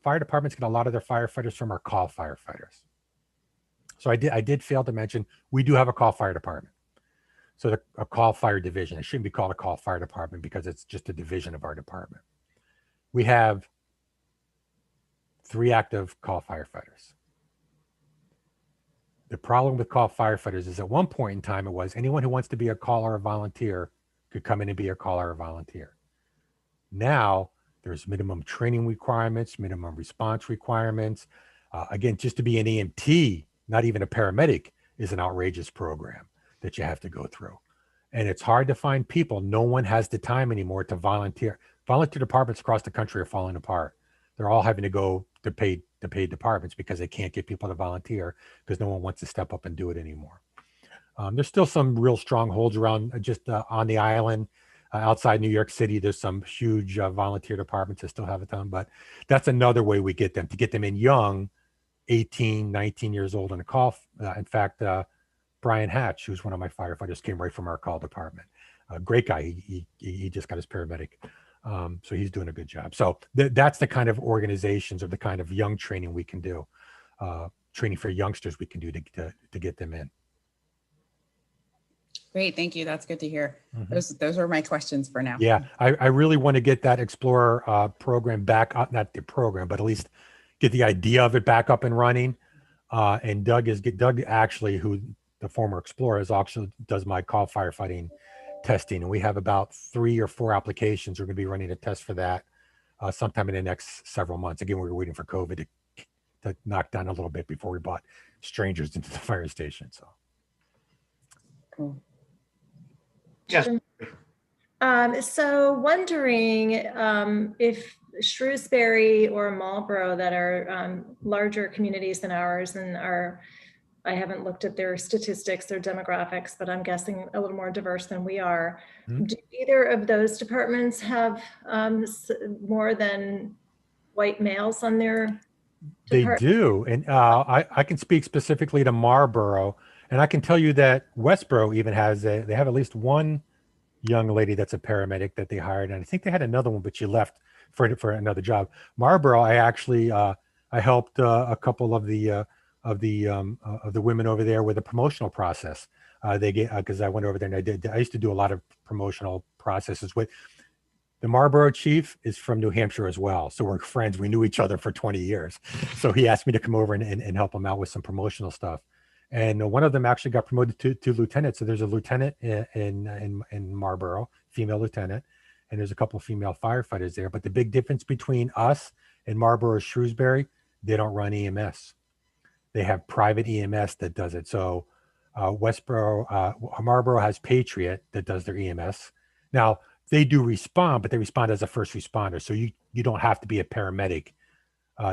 fire departments get a lot of their firefighters from are call firefighters. So I did fail to mention, we do have a call fire department. So a call fire division. It shouldn't be called a call fire department because it's just a division of our department. We have 3 active call firefighters. The problem with call firefighters is at one point in time, it was anyone who wants to be a caller or volunteer could come in and be a caller or volunteer. Now there's minimum training requirements, minimum response requirements. Again, just to be an EMT, not even a paramedic, is an outrageous program that you have to go through. And it's hard to find people. No one has the time anymore to volunteer. Volunteer departments across the country are falling apart. They're all having to go to paid departments because they can't get people to volunteer because no one wants to step up and do it anymore. There's still some real strongholds around just on the island. Outside New York City, there's some huge volunteer departments that still have a ton, but that's another way we get them, to get them in young, 18, 19 years old in a call. In fact, Brian Hatch, who's one of my firefighters, came right from our call department. A great guy. He just got his paramedic. So he's doing a good job. So that's the kind of organizations or the kind of young training we can do, training for youngsters we can do to get them in. Great, thank you. That's good to hear. Mm-hmm. Those are my questions for now. Yeah, I really want to get that Explorer program back up, not the program, but at least get the idea of it back up and running. And Doug actually, who the former Explorer is, actually does my call firefighting testing. And we have about 3 or 4 applications. We're going to be running a test for that sometime in the next several months. Again, we were waiting for COVID to knock down a little bit before we bought strangers into the fire station. So. Cool. Yes. So wondering if Shrewsbury or Marlboro, that are larger communities than ours and I haven't looked at their statistics, their demographics, but I'm guessing a little more diverse than we are. Mm-hmm. Do either of those departments have more than white males on their They department? do. And I can speak specifically to Marlboro. And I can tell you that Westboro even they have at least one young lady that's a paramedic that they hired. And I think they had another one, but she left for another job. Marlboro, I actually, I helped a couple of the women over there with a promotional process. Because I went over there and I used to do a lot of promotional processes with the Marlboro chief is from New Hampshire as well. So we're friends. We knew each other for 20 years. So he asked me to come over and help him out with some promotional stuff. And one of them actually got promoted to lieutenant. So there's a lieutenant in Marlboro, female lieutenant, and there's a couple of female firefighters there. But the big difference between us and Marlboro Shrewsbury, they don't run EMS. They have private EMS that does it. So Marlboro has Patriot that does their EMS. Now they do respond, but they respond as a first responder. So you don't have to be a paramedic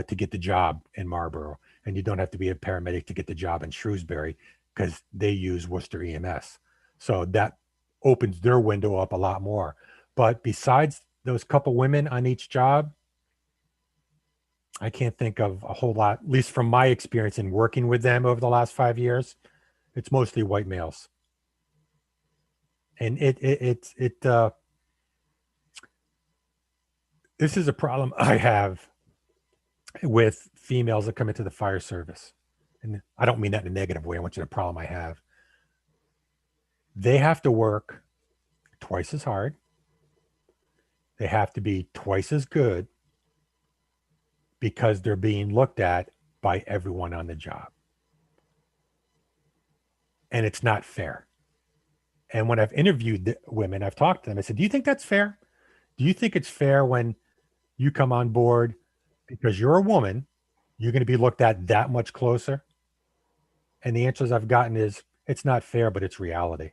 to get the job in Marlboro. And you don't have to be a paramedic to get the job in Shrewsbury because they use Worcester EMS. So that opens their window up a lot more. But besides those couple women on each job, I can't think of a whole lot, at least from my experience in working with them over the last 5 years. It's mostly white males. And this is a problem I have with females that come into the fire service. And I don't mean that in a negative way. I want you to know the problem I have. They have to work twice as hard. They have to be twice as good because they're being looked at by everyone on the job. And it's not fair. And when I've interviewed the women, I've talked to them. I said, do you think that's fair? Do you think it's fair when you come on board because you're a woman, you're going to be looked at that much closer? And the answers I've gotten is, it's not fair, but it's reality.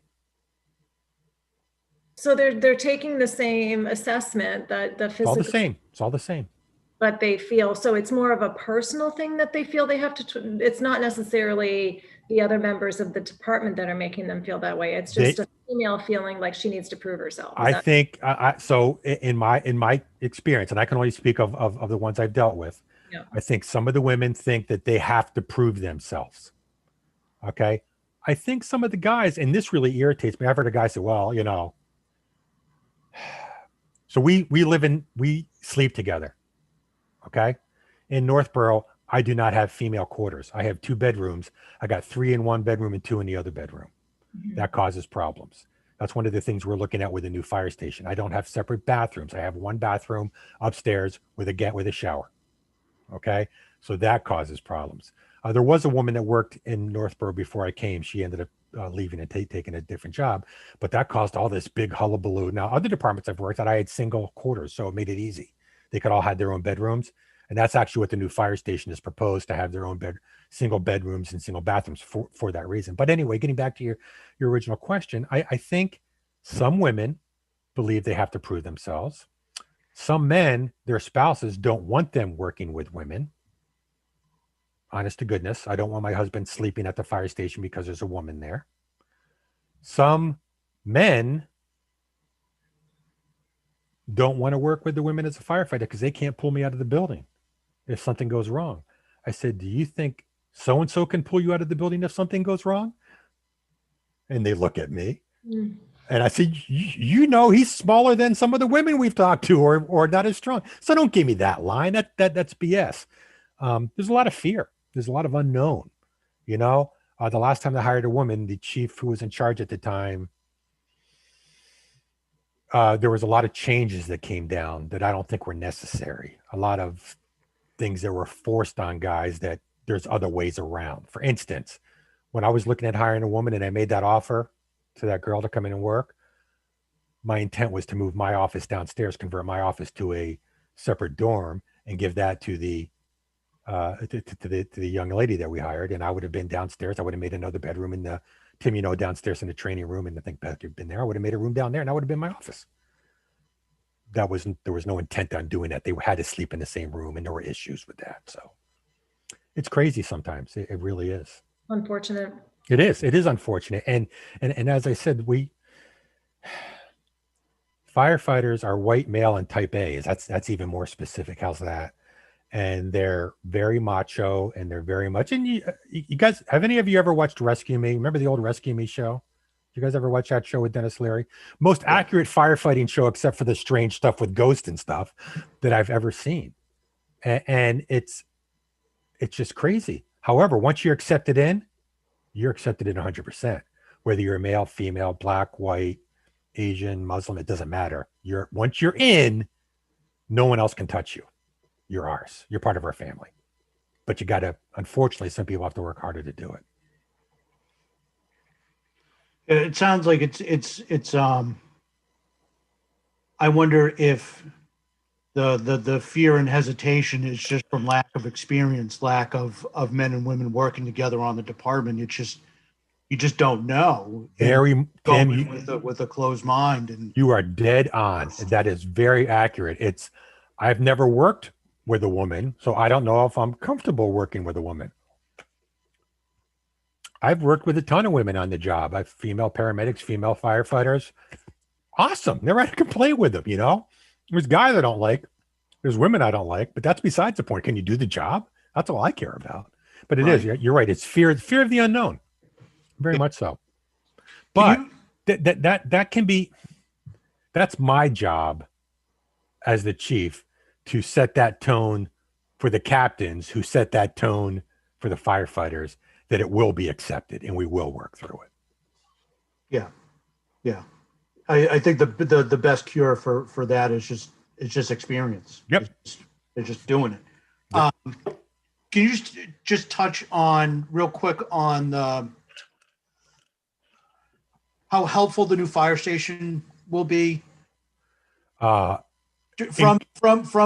So they're taking the same assessment that the It's all the physical, same. It's all the same. but they feel, so it's more of a personal thing that they feel they have to, it's not necessarily the other members of the department that are making them feel that way. It's just a female feeling like she needs to prove herself. I think so in my experience, and I can only speak of the ones I've dealt with. Yeah. I think some of the women think that they have to prove themselves. Okay. I think some of the guys, and this really irritates me. I've heard a guy say, well, you know, so we sleep together. Okay. In Northborough, I do not have female quarters. I have 2 bedrooms. I got 3 in one bedroom and 2 in the other bedroom. Mhm. That causes problems. That's one of the things we're looking at with the new fire station. I don't have separate bathrooms. I have 1 bathroom upstairs with a shower. Okay. So that causes problems. There was a woman that worked in Northborough before I came. She ended up leaving and taking a different job, but that caused all this big hullabaloo. Now, other departments I've worked at, I had single quarters, so it made it easy. They could all have their own bedrooms. And that's actually what the new fire station is proposed, to have their own single bedrooms and single bathrooms for that reason. But anyway, getting back to your original question, I think some women believe they have to prove themselves. Some men, their spouses don't want them working with women. Honest to goodness, I don't want my husband sleeping at the fire station because there's a woman there. Some men don't want to work with the women as a firefighter because they can't pull me out of the building if something goes wrong. I said, do you think so-and-so can pull you out of the building if something goes wrong? And they look at me. Mm. And I said, you know, he's smaller than some of the women we've talked to, or not as strong. So don't give me that line. That's BS. There's a lot of fear. There's a lot of unknown. You know, the last time they hired a woman, the chief who was in charge at the time, there was a lot of changes that came down that I don't think were necessary. A lot of things that were forced on guys that there's other ways around. For instance, when I was looking at hiring a woman and I made that offer to that girl to come in and work, my intent was to move my office downstairs, convert my office to a separate dorm, and give that to the young lady that we hired. And I would have been downstairs. I would have made another bedroom in the Tim, you know, downstairs in the training room. And I think Beth had been there. I would have made a room down there, and that would have been my office. There was no intent on doing that. They had to sleep in the same room, and there were issues with that. So it's crazy sometimes. It really is. Unfortunate. It is. It is unfortunate. And as I said, firefighters are white male and type A. That's even more specific. How's that? And they're very macho, and they're very much. And you guys, have any of you ever watched Rescue Me? Remember the old Rescue Me show? You guys ever watch that show with Dennis Leary? Most accurate firefighting show, except for the strange stuff with ghosts and stuff, that I've ever seen. And it's just crazy. However, once you're accepted in, you're accepted in 100%. Whether you're a male, female, black, white, Asian, Muslim, it doesn't matter. Once you're in, no one else can touch you. You're ours. You're part of our family. But you got to, unfortunately, some people have to work harder to do it. It sounds like it's I wonder if the fear and hesitation is just from lack of experience, lack of men and women working together on the department. It's just, you just don't know. Very, Going Tim, with a closed mind. And you are dead on. That is very accurate. I've never worked with a woman, so I don't know if I'm comfortable working with a woman. I've worked with a ton of women on the job. I've female paramedics, female firefighters. Awesome. Never had a complaint with them, you know? There's guys I don't like. There's women I don't like, but that's besides the point. Can you do the job? That's all I care about. But it is, you're right. It's fear of the unknown. Very much so. But that can be, that's my job as the chief, to set that tone for the captains, who set that tone for the firefighters, that it will be accepted and we will work through it. yeah. Yeah. I think the best cure for that is just experience. Yep. It's just doing it. Yep. Can you just touch on real quick on how helpful the new fire station will be from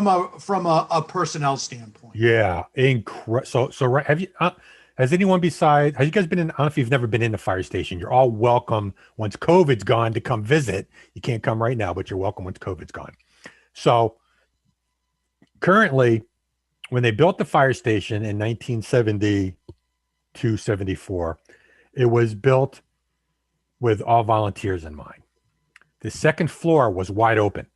a personnel standpoint? Yeah, so right. Have you? Has anyone beside? Have you guys been in? I don't know if you've never been in the fire station. You're all welcome once COVID's gone to come visit. You can't come right now, but you're welcome once COVID's gone. So currently, when they built the fire station in 1972, 74, it was built with all volunteers in mind. The second floor was wide open.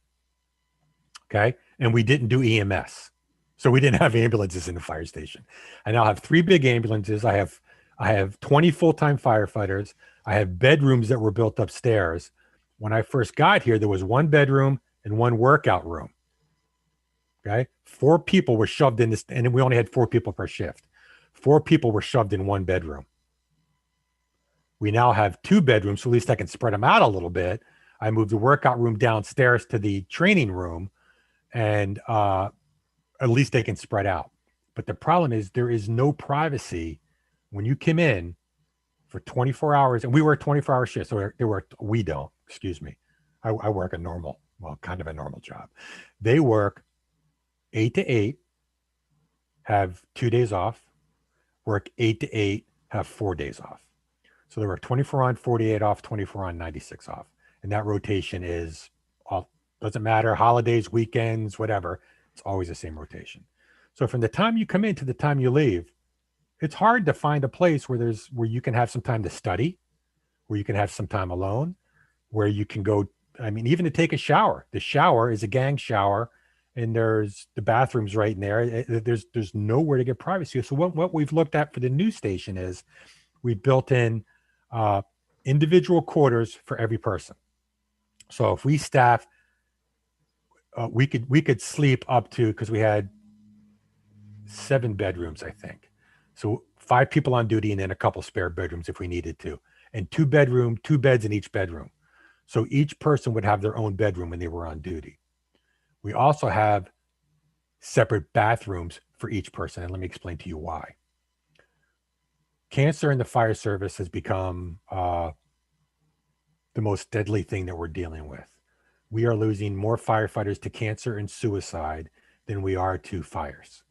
Okay, and we didn't do EMS. So we didn't have ambulances in the fire station. I now have 3 big ambulances. I have 20 full-time firefighters. I have bedrooms that were built upstairs. When I first got here, there was 1 bedroom and 1 workout room. Okay. 4 people were shoved in this, and we only had 4 people per shift. 4 people were shoved in 1 bedroom. We now have 2 bedrooms, so at least I can spread them out a little bit. I moved the workout room downstairs to the training room, and at least they can spread out. But the problem is there is no privacy when you come in for 24 hours, and we work 24-hour shifts. So we don't, excuse me. I work kind of a normal job. They work 8 to 8, have 2 days off, work 8 to 8, have 4 days off. So they work 24 on, 48 off, 24 on, 96 off. And that rotation is doesn't matter, holidays, weekends, whatever. It's always the same rotation. So from the time you come in to the time you leave, it's hard to find a place where you can have some time to study, where you can have some time alone, where you can go, even to take a shower. The shower is a gang shower, and there's the bathrooms right in there. There's nowhere to get privacy. So what we've looked at for the new station is we've built in individual quarters for every person. So if we staff, we could sleep up to, because we had 7 bedrooms, I think. So 5 people on duty and then a couple spare bedrooms if we needed to, and 2 beds in each bedroom. So each person would have their own bedroom when they were on duty. We also have separate bathrooms for each person. And let me explain to you why. Cancer in the fire service has become the most deadly thing that we're dealing with. We are losing more firefighters to cancer and suicide than we are to fires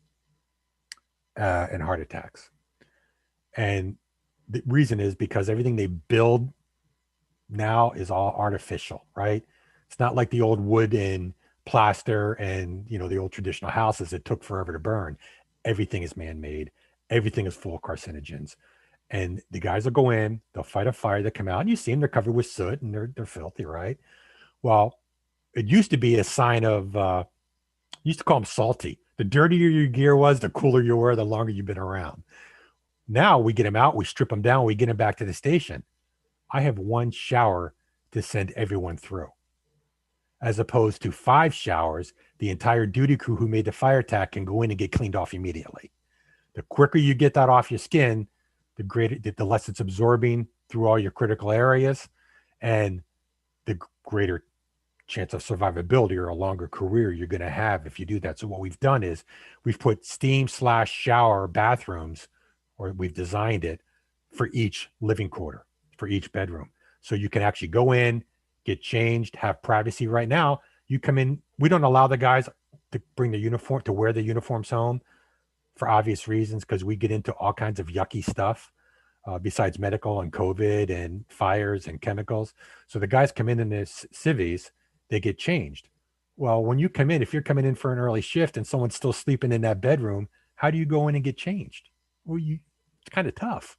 and heart attacks. And the reason is because everything they build now is all artificial, right? It's not like the old wood and plaster and, the old traditional houses that took forever to burn. Everything is man-made. Everything is full of carcinogens. And the guys will go in, they'll fight a fire, they come out, and you see them, they're covered with soot and they're filthy, right? Well, it used to be a sign of, used to call them salty. The dirtier your gear was, the cooler you were, the longer you've been around. Now we get them out, we strip them down, we get them back to the station. I have 1 shower to send everyone through, as opposed to 5 showers. The entire duty crew who made the fire attack can go in and get cleaned off immediately. The quicker you get that off your skin, the less it's absorbing through all your critical areas, and the greater chance of survivability or a longer career you're going to have if you do that. So what we've done is we've put steam/shower bathrooms, or we've designed it for each living quarter, for each bedroom. So you can actually go in, get changed, have privacy. Right now, you come in, we don't allow the guys to bring the uniform, to wear the uniforms home for obvious reasons, because we get into all kinds of yucky stuff besides medical and COVID and fires and chemicals. So the guys come in this civvies, they get changed. Well, when you come in, if you're coming in for an early shift and someone's still sleeping in that bedroom, how do you go in and get changed? Well, it's kind of tough.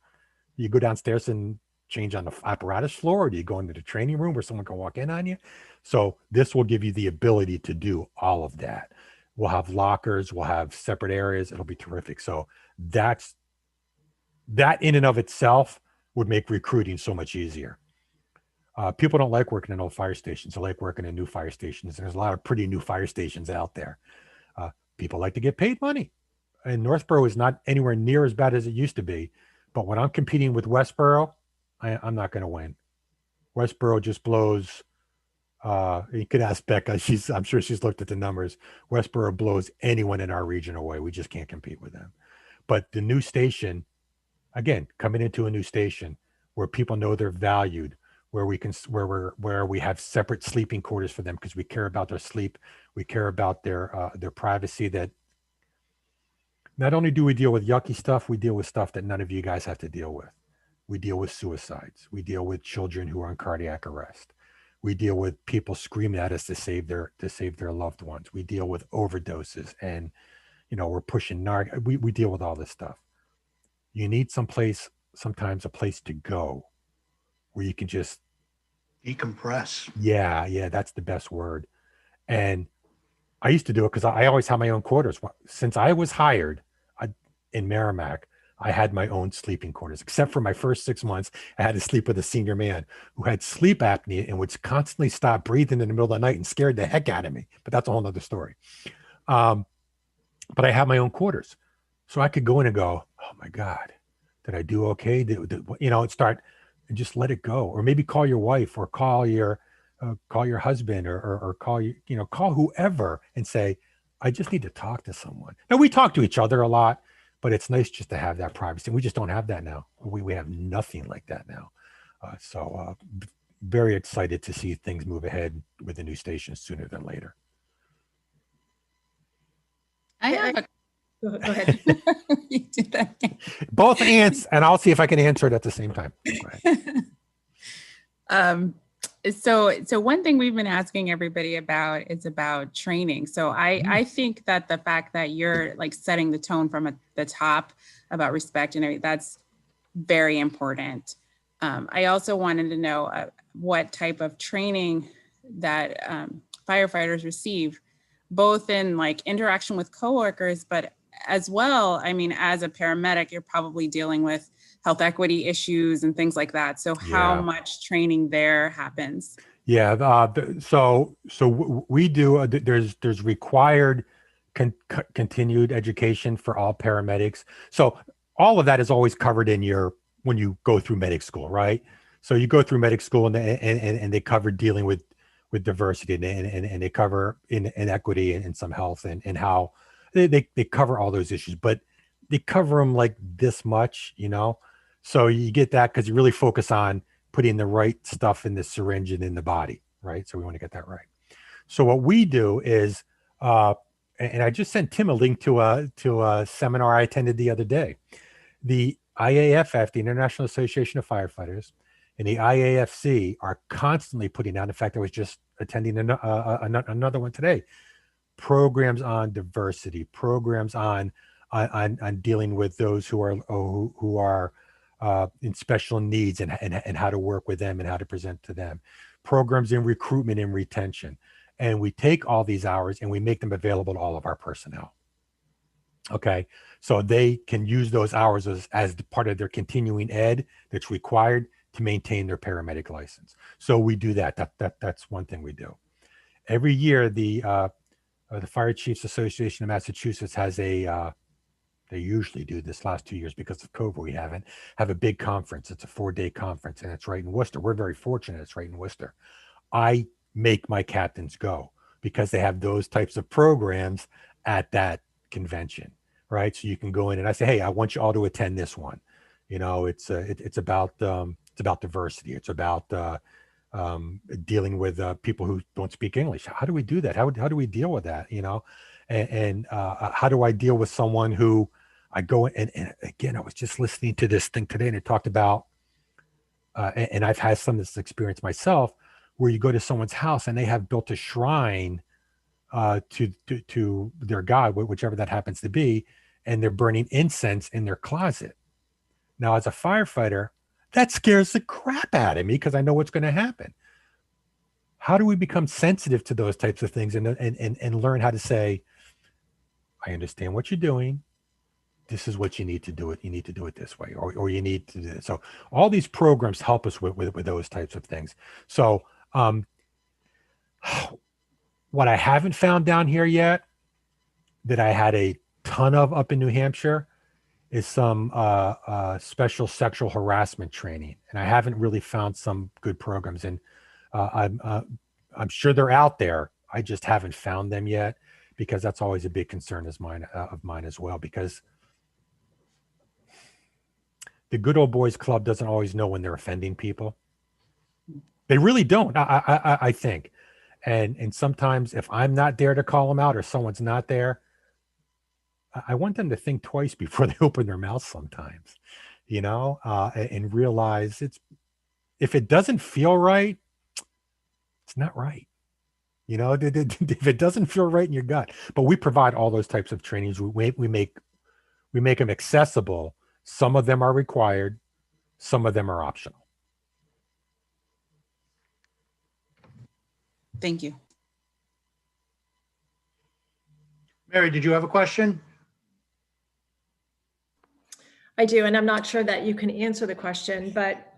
You go downstairs and change on the apparatus floor, or do you go into the training room where someone can walk in on you? So this will give you the ability to do all of that. We'll have lockers, we'll have separate areas. It'll be terrific. So that in and of itself would make recruiting so much easier. People don't like working in old fire stations. They like working in new fire stations. There's a lot of pretty new fire stations out there. People like to get paid money. And Northborough is not anywhere near as bad as it used to be. But when I'm competing with Westborough, I'm not going to win. Westboro just blows. You could ask Becca. I'm sure she's looked at the numbers. Westboro blows anyone in our region away. We just can't compete with them. But the new station, again, coming into a new station where people know they're valued, where we have separate sleeping quarters for them because we care about their sleep, we care about their privacy. That not only do we deal with yucky stuff, we deal with stuff that none of you guys have to deal with. We deal with suicides. We deal with children who are on cardiac arrest. We deal with people screaming at us to save their loved ones. We deal with overdoses, and we're pushing we deal with all this stuff. You need sometimes a place to go where you can just Decompress. Yeah, that's the best word. And I used to do it because I always had my own quarters. Since I was hired in Merrimack, I had my own sleeping quarters, except for my first 6 months. I had to sleep with a senior man who had sleep apnea and would constantly stop breathing in the middle of the night and scared the heck out of me. But that's a whole nother story. But I had my own quarters. So I could go in and go, oh my God, did I do okay? Start and just let it go. Or maybe call your wife or call your husband or call whoever and say, I just need to talk to someone. Now we talk to each other a lot, but it's nice just to have that privacy. We just don't have that now. We have nothing like that now. So very excited to see things move ahead with the new station sooner than later. I have a Go ahead. you did that again. Both ants, and I'll see if I can answer it at the same time. So one thing we've been asking everybody about is about training. So I think that the fact that you're like setting the tone from the top about respect and everything, that's very important. I also wanted to know what type of training that firefighters receive, both in like interaction with coworkers, but as well, I mean, as a paramedic, you're probably dealing with health equity issues and things like that. So how much training there happens? Yeah. So we do, there's required continued education for all paramedics. So all of that is always covered in when you go through medic school, right? So you go through medic school and they cover dealing with diversity and they cover inequity and some health and how they cover all those issues, but they cover them like this much, so you get that because you really focus on putting the right stuff in the syringe and in the body, right? So we want to get that right. So what we do is, and I just sent Tim a link to a seminar I attended the other day. The IAFF, the International Association of Firefighters, and the IAFC are constantly putting out. In fact, I was just attending another one today. Programs on diversity, programs on dealing with those who are in special needs and how to work with them and how to present to them. Programs in recruitment and retention. And we take all these hours and we make them available to all of our personnel. Okay, so they can use those hours as part of their continuing ed that's required to maintain their paramedic license. So we do that. That's one thing we do. Every year, the Fire Chiefs Association of Massachusetts has they usually do this last 2 years because of COVID. We have a big conference. It's a 4-day conference and it's right in Worcester. We're very fortunate. It's right in Worcester. I make my captains go because they have those types of programs at that convention, right? So you can go in and I say, hey, I want you all to attend this one. It's about diversity. It's about dealing with people who don't speak English. How do we do that? How do we deal with that? And how do I deal with someone who I go and again, I was just listening to this thing today and it talked about, and I've had some of this experience myself, where you go to someone's house and they have built a shrine to their God, whichever that happens to be, and they're burning incense in their closet. Now, as a firefighter, that scares the crap out of me because I know what's going to happen. How do we become sensitive to those types of things and learn how to say, I understand what you're doing. This is what you need to do it. You need to do it this way, or you need to do it. So all these programs help us with those types of things. So what I haven't found down here yet that I had a ton of up in New Hampshire is some special sexual harassment training, and I haven't really found some good programs. And I'm sure they're out there. I just haven't found them yet, because that's always a big concern of mine as well. Because the good old boys club doesn't always know when they're offending people. They really don't. I think, and sometimes if I'm not there to call them out, or someone's not there, I want them to think twice before they open their mouth sometimes, and realize if it doesn't feel right, it's not right. If it doesn't feel right in your gut. But we provide all those types of trainings. We make them accessible. Some of them are required. Some of them are optional. Thank you. Mary, did you have a question? I do, and I'm not sure that you can answer the question, but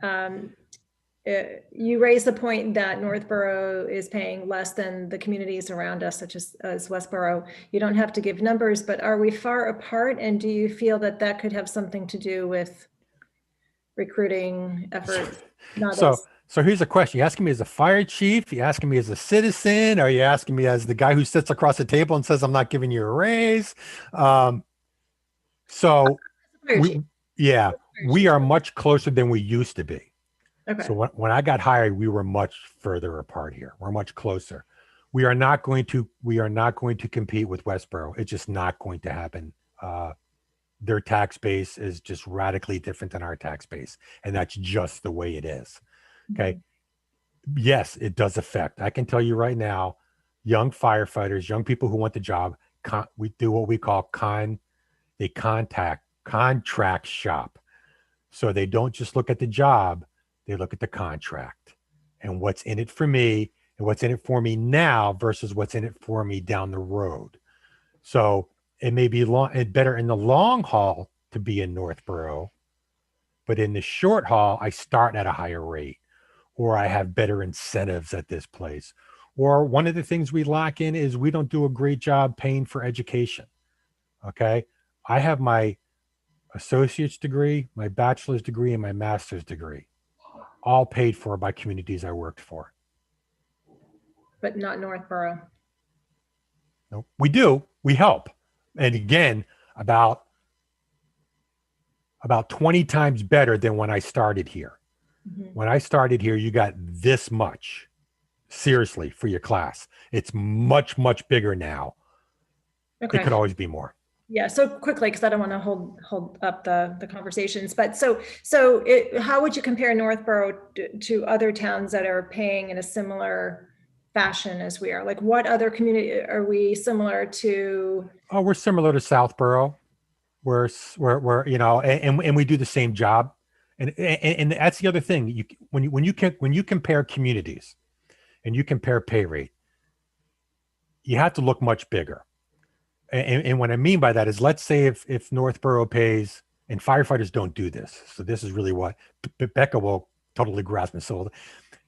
you raised the point that Northborough is paying less than the communities around us, such as Westborough. You don't have to give numbers, but are we far apart? And do you feel that that could have something to do with recruiting efforts? So here's a question. You asking me as a fire chief? You asking me as a citizen? Or are you asking me as the guy who sits across the table and says, I'm not giving you a raise? We are much closer than we used to be. Okay. So when I got hired, we were much further apart here. We're much closer. We are not going to compete with Westborough. It's just not going to happen. Their tax base is just radically different than our tax base. And that's just the way it is. Okay. Yes, it does affect. I can tell you right now, young firefighters, young people who want the job, we do what we call contract shop. So they don't just look at the job, they look at the contract and what's in it for me and what's in it for me now versus what's in it for me down the road. So it may be better in the long haul to be in Northborough, but in the short haul, I start at a higher rate, or I have better incentives at this place. Or one of the things we lack in is we don't do a great job paying for education. Okay. I have my associate's degree, my bachelor's degree, and my master's degree, all paid for by communities I worked for. But not Northborough. No, we do. We help. And again, about 20 times better than when I started here. Mm-hmm. When I started here, you got this much, seriously, for your class. It's much, much bigger now. Okay. It could always be more. Yeah. So quickly, because I don't want to hold up the conversations. But how would you compare Northborough to other towns that are paying in a similar fashion as we are? Like, what other community are we similar to? Oh, we're similar to Southborough. We're and we do the same job. And that's the other thing. When you compare communities and you compare pay rate, you have to look much bigger. And what I mean by that is, let's say if Northborough pays, and firefighters don't do this, so this is really what Becca will totally grasp and so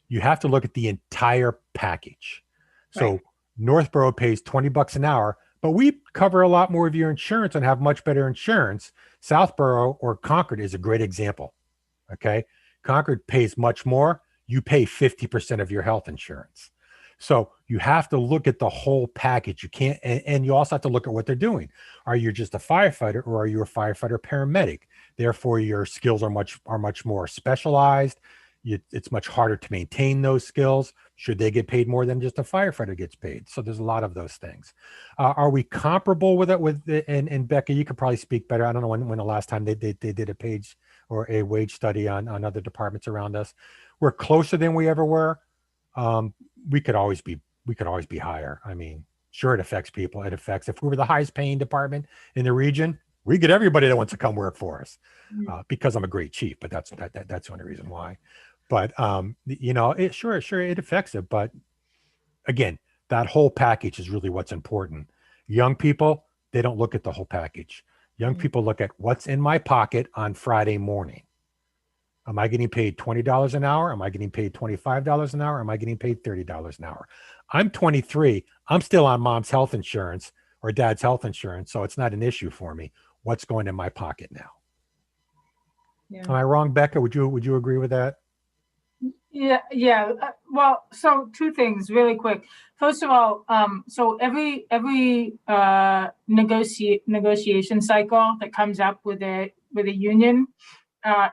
you have to look at the entire package. So right. Northborough pays $20 an hour, but we cover a lot more of your insurance and have much better insurance. Southborough or Concord is a great example. Okay. Concord pays much more. You pay 50% of your health insurance. So you have to look at the whole package. You can't, and you also have to look at what they're doing. Are you just a firefighter, or are you a firefighter paramedic? Therefore, your skills are much more specialized. It's much harder to maintain those skills. Should they get paid more than just a firefighter gets paid? So there's a lot of those things. Are we comparable with it? And Becca, you could probably speak better. I don't know when the last time they did a page or a wage study on other departments around us. We're closer than we ever were. We could always be higher. I mean, sure, it affects people. It affects, if we were the highest paying department in the region, we get everybody that wants to come work for us, because I'm a great chief, but that's the only reason why. But, it affects it. But again, that whole package is really what's important. Young people, they don't look at the whole package. Young people look at what's in my pocket on Friday morning. Am I getting paid $20 an hour? Am I getting paid $25 an hour? Am I getting paid $30 an hour? I'm 23. I'm still on mom's health insurance or dad's health insurance, so it's not an issue for me. what's going in my pocket now. Yeah. Am I wrong, Becca? Would you agree with that? Yeah. Well, so two things really quick. First of all, so every negotiation cycle that comes up with a union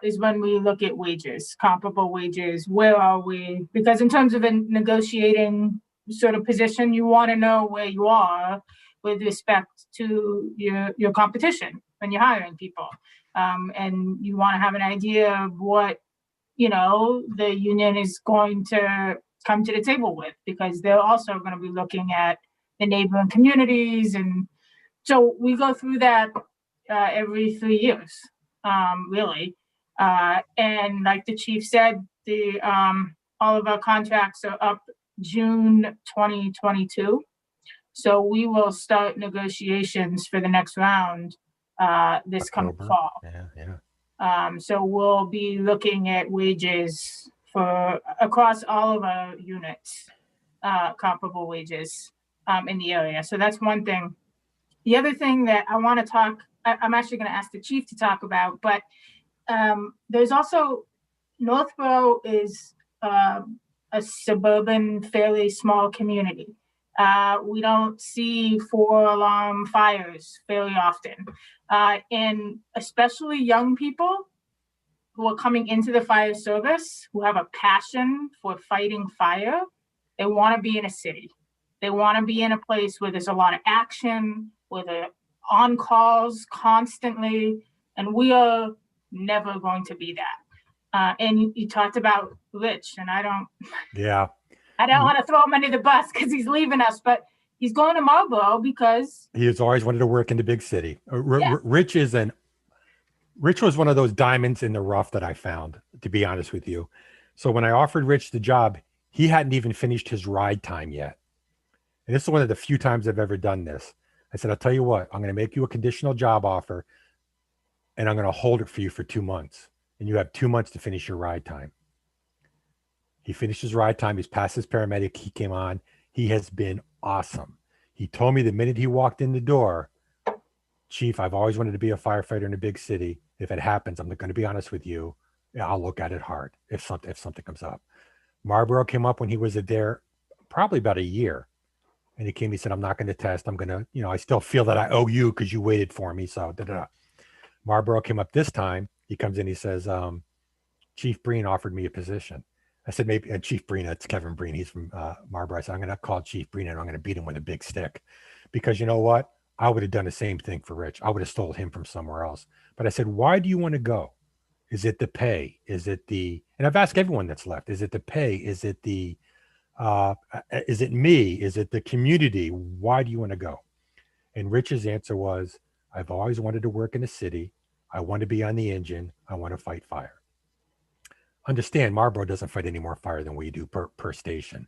is when we look at wages, comparable wages. Where are we? Because in terms of a negotiating sort of position, you want to know where you are with respect to your competition when you're hiring people, and you want to have an idea of what the union is going to come to the table with, because they're also going to be looking at the neighboring communities. And so we go through that every 3 years, really. And like the chief said, all of our contracts are up June 2022. So we will start negotiations for the next round this coming October. fall. Yeah. So we'll be looking at wages for across all of our units, comparable wages in the area. So that's one thing. The other thing that I want to I'm actually going to ask the chief to talk about, but there's also Northborough is a suburban, fairly small community. We don't see 4-alarm fires fairly often. And especially young people who are coming into the fire service, who have a passion for fighting fire, they want to be in a city. They want to be in a place where there's a lot of action, where they're on calls constantly, and we are never going to be that. And you talked about Rich, and I don't want to throw him under the bus because he's leaving us, but he's going to Marlboro because he has always wanted to work in the big city. Rich was one of those diamonds in the rough that I found, to be honest with you. So when I offered Rich the job, he hadn't even finished his ride time yet. And this is one of the few times I've ever done this. I said, I'll tell you what, I'm going to make you a conditional job offer and I'm going to hold it for you for 2 months. And you have 2 months to finish your ride time. He finished his ride time. He's passed his paramedic. He came on. He has been awesome. He told me the minute he walked in the door, Chief, I've always wanted to be a firefighter in a big city. If it happens, I'm going to be honest with you. I'll look at it hard if something comes up. Marlboro came up when he was there probably about a year. And he came, he said, I'm not going to test. I'm going to, I still feel that I owe you because you waited for me. So Marlboro came up this time. He comes in, he says, Chief Breen offered me a position. I said, maybe Chief Breen, it's Kevin Breen. He's from Marlboro. I said, I'm going to call Chief Breen and I'm going to beat him with a big stick. Because you know what? I would have done the same thing for Rich. I would have stole him from somewhere else. But I said, why do you want to go? Is it the pay? Is it and I've asked everyone that's left, is it the pay? Is it is it me? Is it the community? Why do you want to go? And Rich's answer was, I've always wanted to work in a city. I want to be on the engine. I want to fight fire. Understand, Marlboro doesn't fight any more fire than we do per station,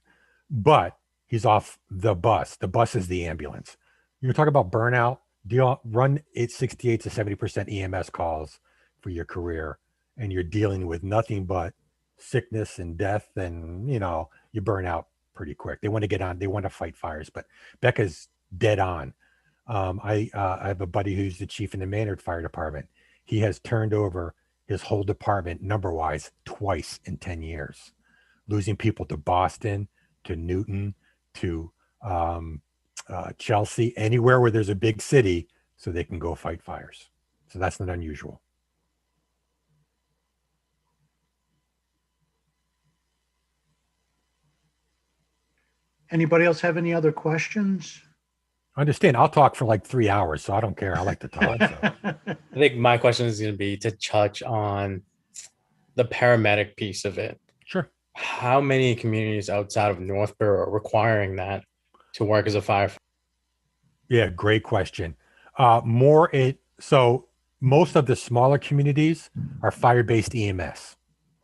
but he's off the bus. The bus is the ambulance. You're talking about burnout. Do you run 68 to 70% EMS calls for your career, and you're dealing with nothing but sickness and death, and you burn out pretty quick. They want to get on. They want to fight fires. But Becca's dead on. I have a buddy who's the chief in the Maynard Fire Department. He has turned over his whole department number-wise twice in 10 years, losing people to Boston, to Newton, to Chelsea, anywhere where there's a big city so they can go fight fires. So that's not unusual. Anybody else have any other questions? Understand, I'll talk for like 3 hours, so I don't care. I like to talk. So. I think my question is going to be to touch on the paramedic piece of it. Sure. How many communities outside of Northborough are requiring that to work as a firefighter? Yeah, great question. So most of the smaller communities are fire-based EMS.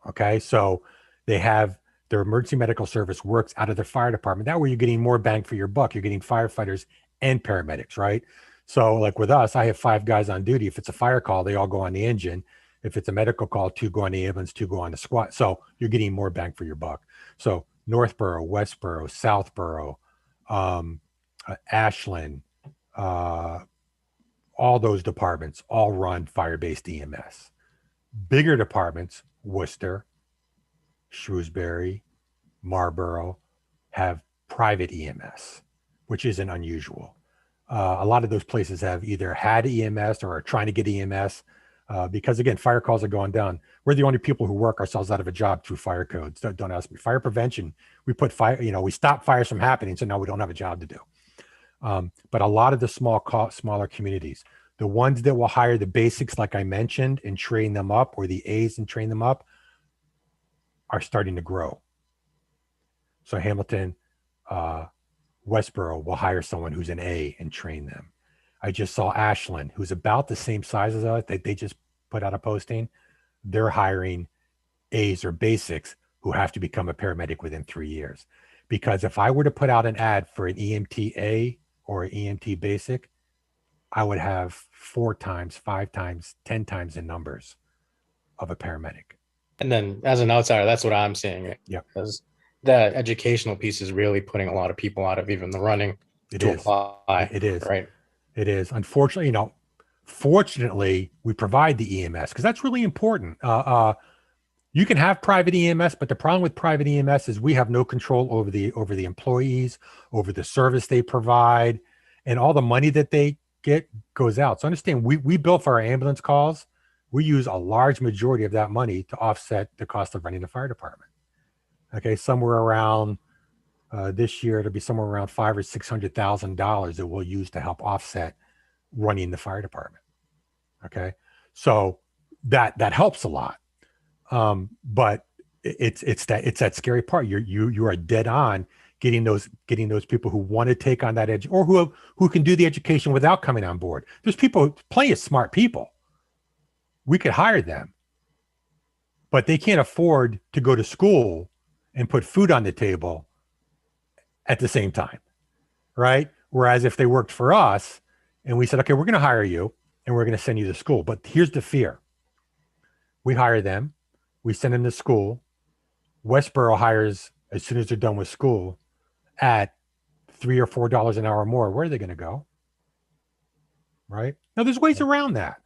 Okay, so they have their emergency medical service works out of their fire department. That way you're getting more bang for your buck. You're getting firefighters and paramedics, right? So like with us, I have 5 guys on duty. If it's a fire call, they all go on the engine. If it's a medical call, 2 go on the ambulance, 2 go on the squad. So you're getting more bang for your buck. So Northborough, Westborough, Southborough, Ashland, all all those departments all run fire-based EMS. Bigger departments, Worcester, Shrewsbury, Marlborough, have private EMS, which isn't unusual. A lot of those places have either had EMS or are trying to get EMS because, again, fire calls are going down. We're the only people who work ourselves out of a job through fire codes. Don't ask me. Fire prevention, we put fire, we stop fires from happening, so now we don't have a job to do. But a lot of the smaller communities, the ones that will hire the basics, like I mentioned, and train them up, or the A's and train them up, are starting to grow. So Hamilton, Westboro will hire someone who's an A and train them. I just saw Ashland, who's about the same size as us. They just put out a posting. They're hiring A's or basics who have to become a paramedic within 3 years. Because if I were to put out an ad for an EMT A or an EMT basic, I would have 4 times, 5 times, 10 times the numbers of a paramedic. And then as an outsider, that's what I'm seeing. Yeah. Because that educational piece is really putting a lot of people out of even the running to apply. It is. Right. It is. Unfortunately, fortunately, we provide the EMS because that's really important. You can have private EMS, but the problem with private EMS is we have no control over the employees, over the service they provide, and all the money that they get goes out. So understand, we bill for our ambulance calls. We use a large majority of that money to offset the cost of running the fire department. Okay, somewhere around this year, it'll be somewhere around $500,000 or $600,000 that we'll use to help offset running the fire department. Okay, so that helps a lot. But it's that scary part. You are dead on getting those people who want to take on that edge, or who can do the education without coming on board. There's plenty of smart people. We could hire them, but they can't afford to go to school and put food on the table at the same time, right? Whereas if they worked for us and we said, okay, we're going to hire you and we're going to send you to school, but here's the fear. We hire them, we send them to school. Westboro hires as soon as they're done with school at $3 or $4 an hour more. Where are they going to go? Right? Now there's ways around that.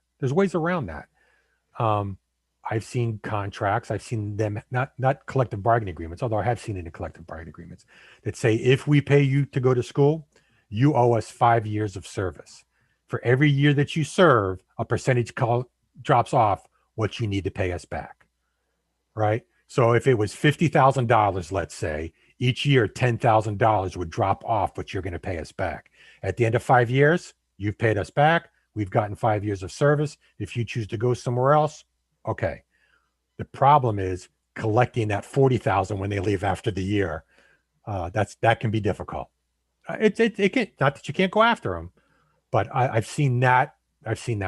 I've seen contracts. I've seen them, not collective bargaining agreements, although I have seen it in collective bargaining agreements that say, if we pay you to go to school, you owe us 5 years of service. For every year that you serve, a percentage drops off what you need to pay us back. Right? So if it was $50,000, let's say, each year, $10,000 would drop off what you're going to pay us back. At the end of 5 years, you've paid us back. We've gotten 5 years of service. If you choose to go somewhere else, okay. The problem is collecting that $40,000 when they leave after the year. That can be difficult. It can, not that you can't go after them, but I've seen that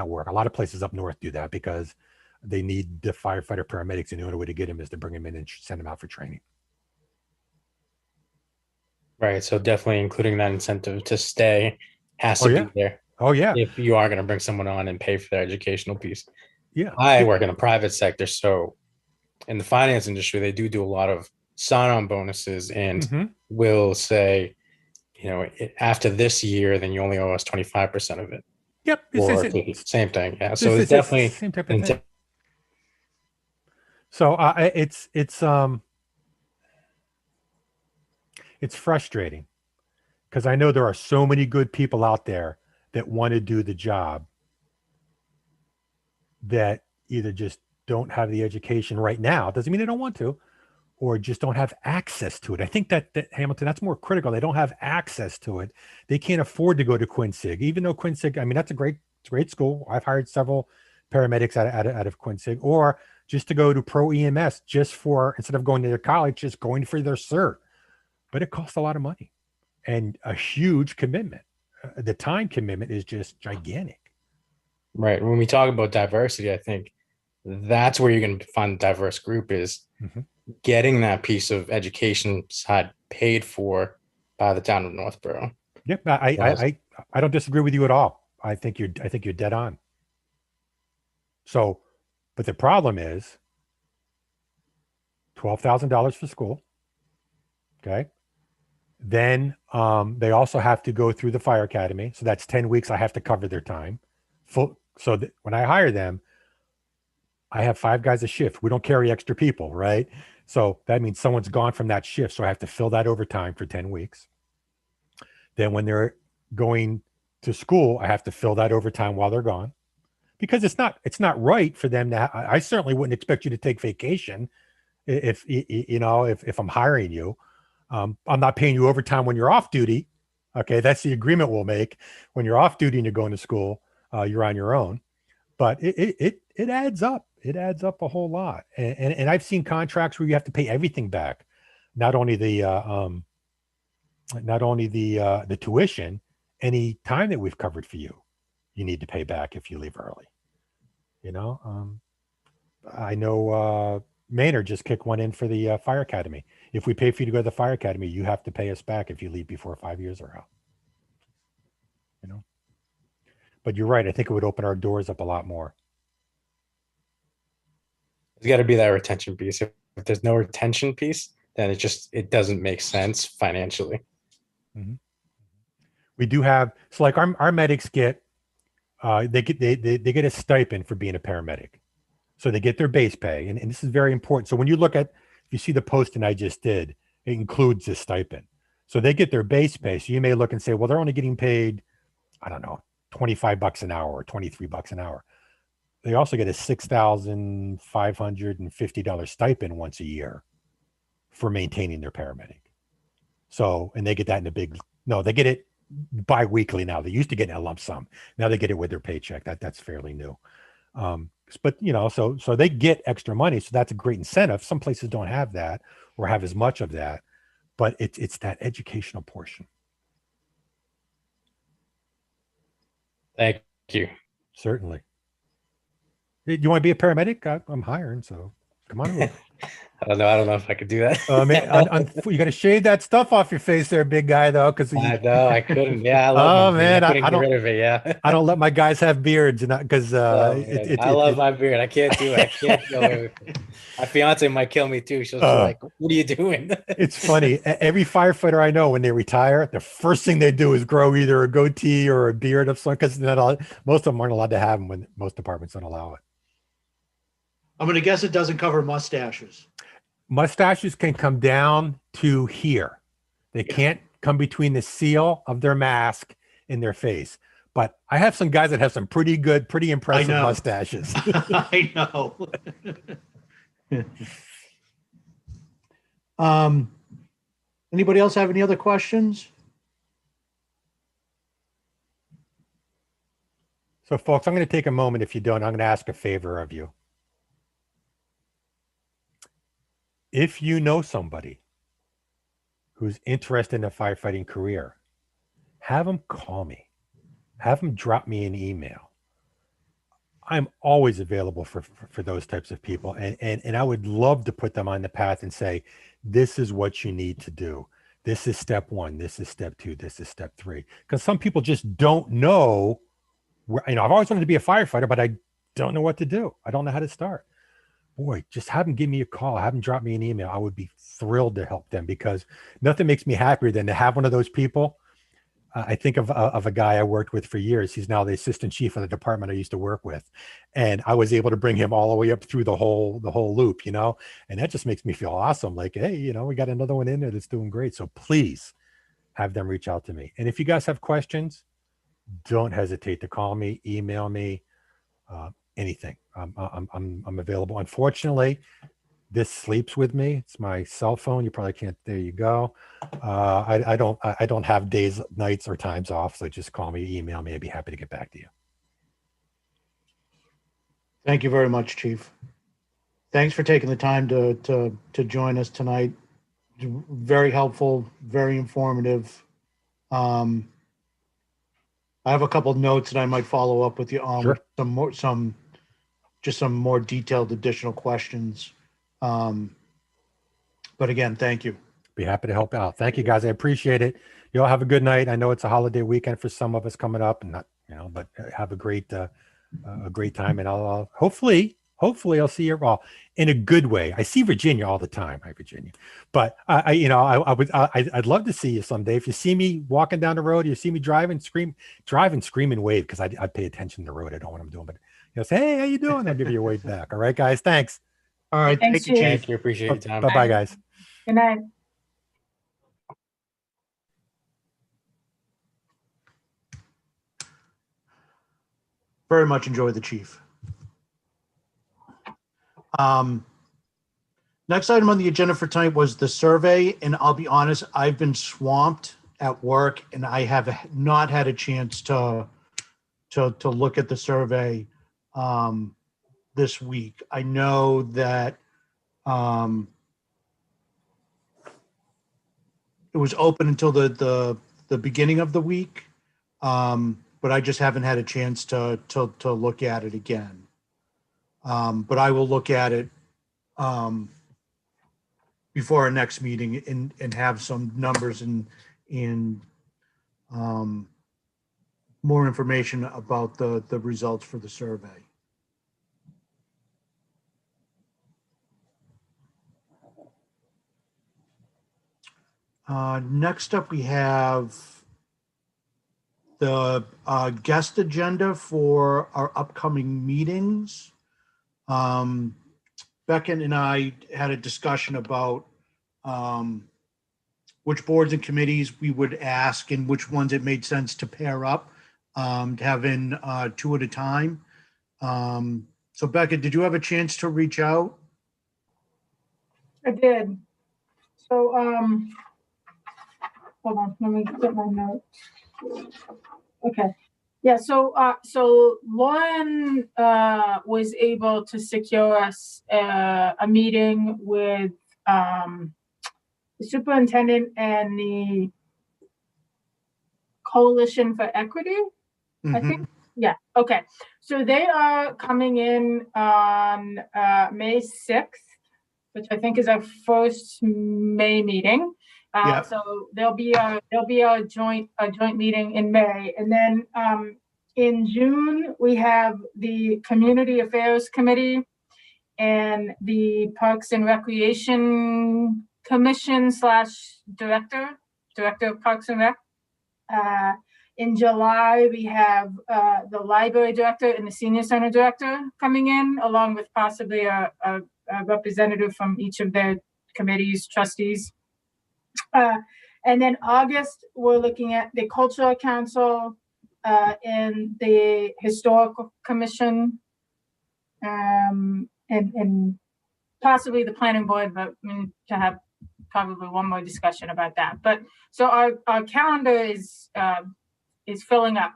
work. A lot of places up north do that because they need the firefighter paramedics, and the only way to get them is to bring them in and send them out for training. Right. So definitely including that incentive to stay has to be there. Oh yeah. If you are going to bring someone on and pay for their educational piece. Yeah. I work in the private sector. So in the finance industry, they do a lot of sign-on bonuses and will say, after this year, then you only owe us 25% of it. Yep. Same thing. Yeah. So it's definitely same type of thing. So it's frustrating because I know there are so many good people out there that want to do the job that either just don't have the education right now. Doesn't mean they don't want to, or just don't have access to it. I think that Hamilton, that's more critical. They don't have access to it. They can't afford to go to Quincy, even though Quincy, I mean, that's a great school. I've hired several paramedics out of Quincy, or just to go to Pro EMS instead of going to their college, just going for their cert. But it costs a lot of money and a huge commitment. The time commitment is just gigantic. Right. When we talk about diversity, I think that's where you're going to find a diverse group is getting that piece of education side paid for by the town of Northborough. Yep. I don't disagree with you at all. I think you're dead on. So, but the problem is $12,000 for school. Okay. Then they also have to go through the fire academy. So that's 10 weeks. I have to cover their time full. So that when I hire them, I have 5 guys a shift. We don't carry extra people, right? So that means someone's gone from that shift. So I have to fill that overtime for 10 weeks. Then when they're going to school, I have to fill that overtime while they're gone, because it's not right for them to. I certainly wouldn't expect you to take vacation if I'm hiring you. I'm not paying you overtime when you're off duty. Okay, that's the agreement we'll make. When you're off duty and you're going to school, you're on your own. But it adds up. It adds up a whole lot. And I've seen contracts where you have to pay everything back, not only the tuition, any time that we've covered for you, you need to pay back if you leave early. I know Maynard just kicked one in for the fire academy. If we pay for you to go to the fire academy, you have to pay us back if you leave before 5 years are out. But you're right. I think it would open our doors up a lot more. There's got to be that retention piece. If there's no retention piece, then it doesn't make sense financially. Mm-hmm. We do have, so like our medics get, they get a stipend for being a paramedic. So they get their base pay. And this is very important. So when you look at, if you see the posting I just did, it includes this stipend. So they get their base pay. So you may look and say, well, they're only getting paid, I don't know, $25 an hour or $23 an hour. They also get a $6,550 stipend once a year for maintaining their paramedic. So, and they get that in they get it bi-weekly now. They used to get a lump sum. Now they get it with their paycheck. That's fairly new. But so they get extra money. So that's a great incentive. Some places don't have that or have as much of that, but it's that educational portion. Thank you. Certainly. Do you want to be a paramedic? I'm hiring, so come on over. I don't know if I could do that. You got to shave that stuff off your face there, big guy, though. Because I know I couldn't. Yeah, I love oh man, I don't get rid of it. Yeah, I don't let my guys have beards, because I love my beard. I can't do it. I can't go away with it. My fiance might kill me too. She'll be like, "What are you doing?" It's funny. Every firefighter I know, when they retire, the first thing they do is grow either a goatee or a beard of some, because most of them aren't allowed to have them when most departments don't allow it. I'm going to guess it doesn't cover mustaches. Mustaches can come down to here. They can't come between the seal of their mask and their face. But I have some guys that have some pretty impressive mustaches. I know. Anybody else have any other questions? So folks, I'm going to take a moment. If you don't, I'm going to ask a favor of you. If you know somebody who's interested in a firefighting career, have them call me. Have them drop me an email. I'm always available for those types of people. And I would love to put them on the path and say, this is what you need to do. This is step 1. This is step 2. This is step 3. Because some people just don't know where, I've always wanted to be a firefighter, but I don't know what to do. I don't know how to start. Boy, just have them give me a call. Have them drop me an email. I would be thrilled to help them, because nothing makes me happier than to have one of those people. I think of a guy I worked with for years. He's now the assistant chief of the department I used to work with. And I was able to bring him all the way up through the whole loop, and that just makes me feel awesome. Like, hey, we got another one in there that's doing great. So please have them reach out to me. And if you guys have questions, don't hesitate to call me, email me, anything. I'm available. Unfortunately, this sleeps with me. It's my cell phone. You probably can't. There you go. I don't have days, nights, or times off. So just call me, email me. I'd be happy to get back to you. Thank you very much, Chief. Thanks for taking the time to join us tonight. Very helpful, very informative. I have a couple of notes that I might follow up with you on. Sure. Some more detailed additional questions. But again, thank you. Be happy to help out. Thank you, guys. I appreciate it. You all have a good night. I know it's a holiday weekend for some of us coming up, and not, but have a great time. And I'll hopefully hopefully I'll see you all in a good way. I see Virginia all the time. Hi, Virginia. But I'd love to see you someday. If you see me walking down the road, you see me drive and scream and wave, because I pay attention to the road. I don't know what I'm doing, but say, hey, how you doing? I'll give you a wave back. All right, guys. Thanks. All right. Thanks, Thank you, Chief. Thank you. Appreciate your time. Bye-bye, guys. Good night. Very much enjoy the chief. Next item on the agenda for tonight was the survey, and I'll be honest, I've been swamped at work and I have not had a chance to look at the survey this week. I know that it was open until the beginning of the week, but I just haven't had a chance to look at it again. But I will look at it before our next meeting and have some numbers and more information about the results for the survey. Next up, we have the guest agenda for our upcoming meetings. Beckett and I had a discussion about which boards and committees we would ask and which ones it made sense to pair up, to have in two at a time. So Beckett, did you have a chance to reach out? I did. So, hold on, let me get my notes. Okay. Yeah, so Lauren was able to secure us a meeting with the superintendent and the Coalition for Equity, I think. Yeah, okay. So they are coming in on May 6th, which I think is our first May meeting. Yeah. So there'll be a joint meeting in May, and then in June we have the Community Affairs Committee and the Parks and Recreation Commission / Director of Parks and Rec. In July we have the Library Director and the Senior Center Director coming in, along with possibly a representative from each of their committees, trustees. And then August, we're looking at the Cultural Council and the Historical Commission, and possibly the Planning Board, but to have probably one more discussion about that. But so our calendar is filling up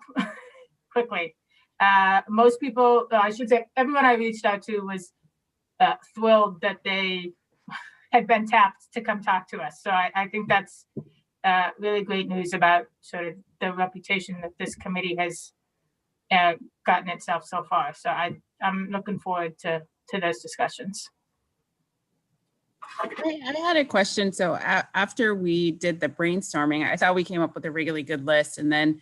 quickly. Most people, I should say, everyone I reached out to was thrilled that they had been tapped to come talk to us. So I think that's really great news about sort of the reputation that this committee has gotten itself so far. So I'm looking forward to those discussions. I had a question. So after we did the brainstorming, I thought we came up with a really good list. And then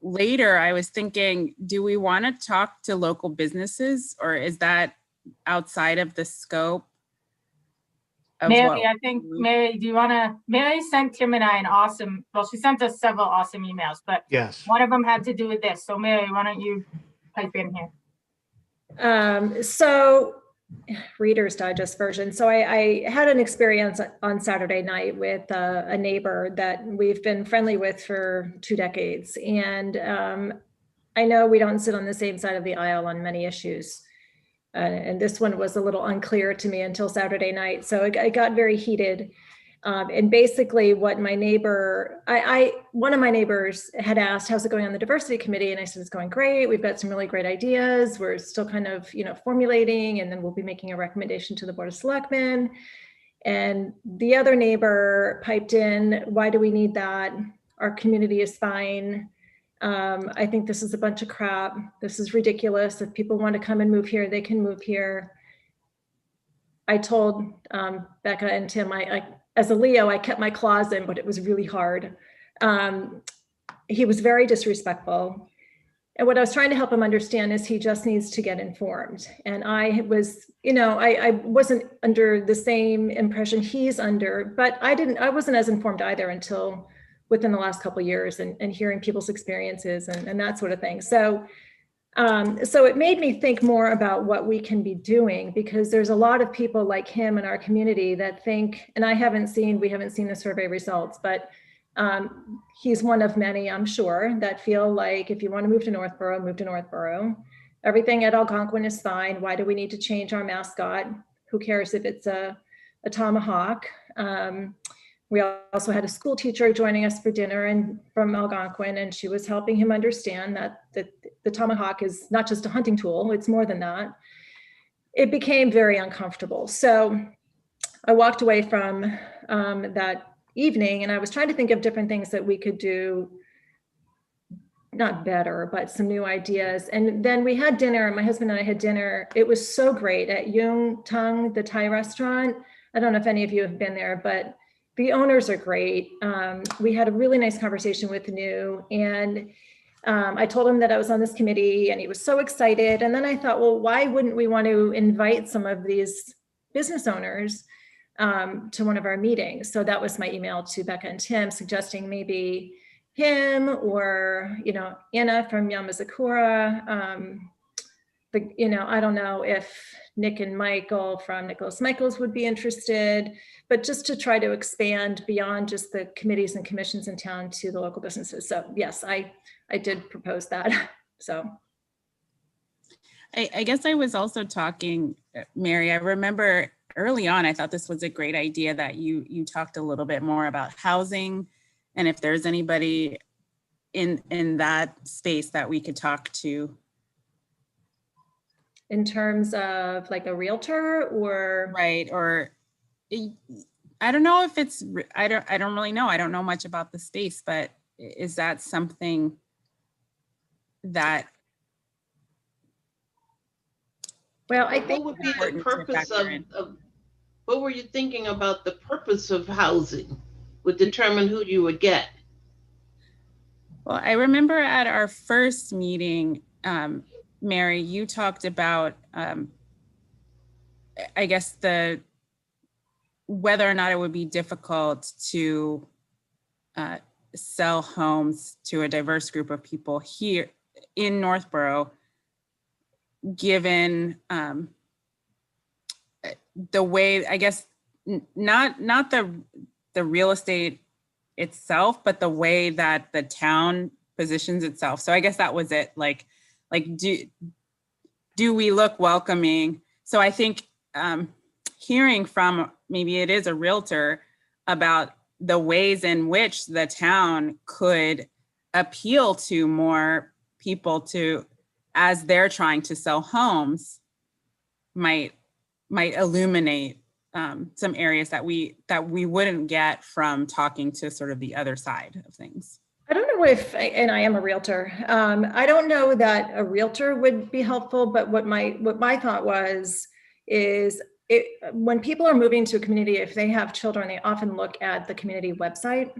later I was thinking, do we want to talk to local businesses, or is that outside of the scope? Mary, I think, Mary, Mary sent Tim and I she sent us several awesome emails, but Yes. One of them had to do with this. So Mary, why don't you pipe in here? So Reader's Digest version. So I had an experience on Saturday night with a neighbor that we've been friendly with for 2 decades. And I know we don't sit on the same side of the aisle on many issues. And this one was a little unclear to me until Saturday night. So it got very heated. And basically what my neighbor, one of my neighbors had asked, how's it going on the diversity committee? And I said, it's going great. We've got some really great ideas. We're still kind of, formulating, and then we'll be making a recommendation to the Board of Selectmen. And the other neighbor piped in, why do we need that? Our community is fine. I think this is a bunch of crap. This is ridiculous. If people want to come and move here, they can move here. I told Becca and Tim, as a Leo, I kept my claws in, but it was really hard. He was very disrespectful. And what I was trying to help him understand is he just needs to get informed. And I was, I wasn't under the same impression he's under, but I wasn't as informed either until within the last couple of years and hearing people's experiences and that sort of thing. So it made me think more about what we can be doing, because there's a lot of people like him in our community that think, and we haven't seen the survey results, but he's one of many, I'm sure, that feel like if you want to move to Northborough, move to Northborough. Everything at Algonquin is fine. Why do we need to change our mascot? Who cares if it's a tomahawk? We also had a school teacher joining us for dinner and from Algonquin, and she was helping him understand that the tomahawk is not just a hunting tool, it's more than that. It became very uncomfortable. So I walked away from that evening, and I was trying to think of different things that we could do, not better, but some new ideas. And then we had dinner, my husband and I had dinner. It was so great at Yung Tung, the Thai restaurant. I don't know if any of you have been there, but the owners are great. We had a really nice conversation with New, and I told him that I was on this committee, and he was so excited. And then I thought, well, why wouldn't we want to invite some of these business owners to one of our meetings? So that was my email to Becca and Tim, suggesting maybe him or, Anna from Yamazakura. I don't know if Nick and Michael from Nicholas Michaels would be interested, but just to try to expand beyond just the committees and commissions in town to the local businesses. So yes, I did propose that. So. I guess I was also talking, Mary, I remember early on, I thought this was a great idea that you talked a little bit more about housing, and if there's anybody in that space that we could talk to. In terms of like a realtor or? Right, or I don't know if it's, I don't really know. I don't know much about the space, but is that something that? Well, I think what would be the purpose of what were you thinking about the purpose of housing would determine who you would get? Well, I remember at our first meeting, Mary, you talked about, I guess whether or not it would be difficult to sell homes to a diverse group of people here in Northborough, given the way, I guess, not the real estate itself, but the way that the town positions itself. So I guess that was it. Like do we look welcoming? So I think hearing from, maybe it is a realtor, about the ways in which the town could appeal to more people as they're trying to sell homes, might illuminate some areas that we wouldn't get from talking to sort of the other side of things. I don't know and I am a realtor. I don't know that a realtor would be helpful, but what my thought is when people are moving to a community, if they have children, they often look at the community website.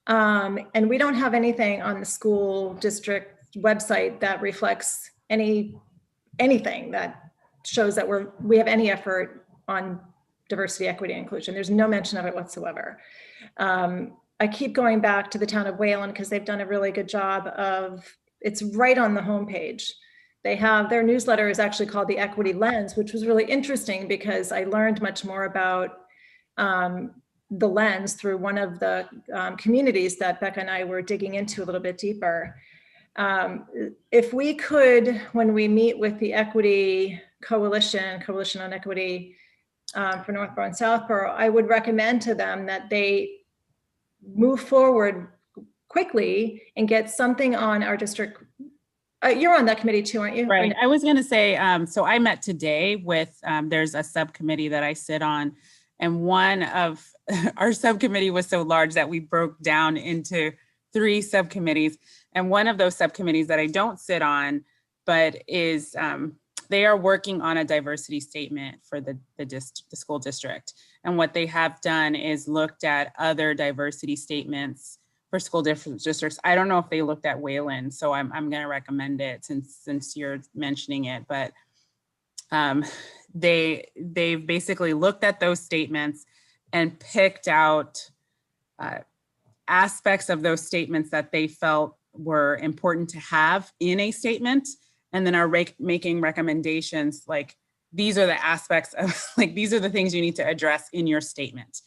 And we don't have anything on the school district website that reflects anything that shows that we have any effort on diversity, equity, and inclusion. There's no mention of it whatsoever. I keep going back to the town of Wayland because they've done a really good job it's right on the homepage. They have, their newsletter is actually called The Equity Lens, which was really interesting because I learned much more about the lens through one of the communities that Becca and I were digging into a little bit deeper. If we could, when we meet with the Equity Coalition on Equity for Northborough and Southborough, I would recommend to them that they move forward quickly and get something on our district. You're on that committee too, aren't you? Right. I was going to say, so I met today with, there's a subcommittee that I sit on, and one of our subcommittee was so large that we broke down into 3 subcommittees. And one of those subcommittees that I don't sit on, but is, they are working on a diversity statement for the school district. And what they have done is looked at other diversity statements for school districts. I don't know if they looked at Wayland, so I'm going to recommend it since you're mentioning it. But they've basically looked at those statements and picked out aspects of those statements that they felt were important to have in a statement, and then are making recommendations like, these are the aspects of, like, these are the things you need to address in your statement.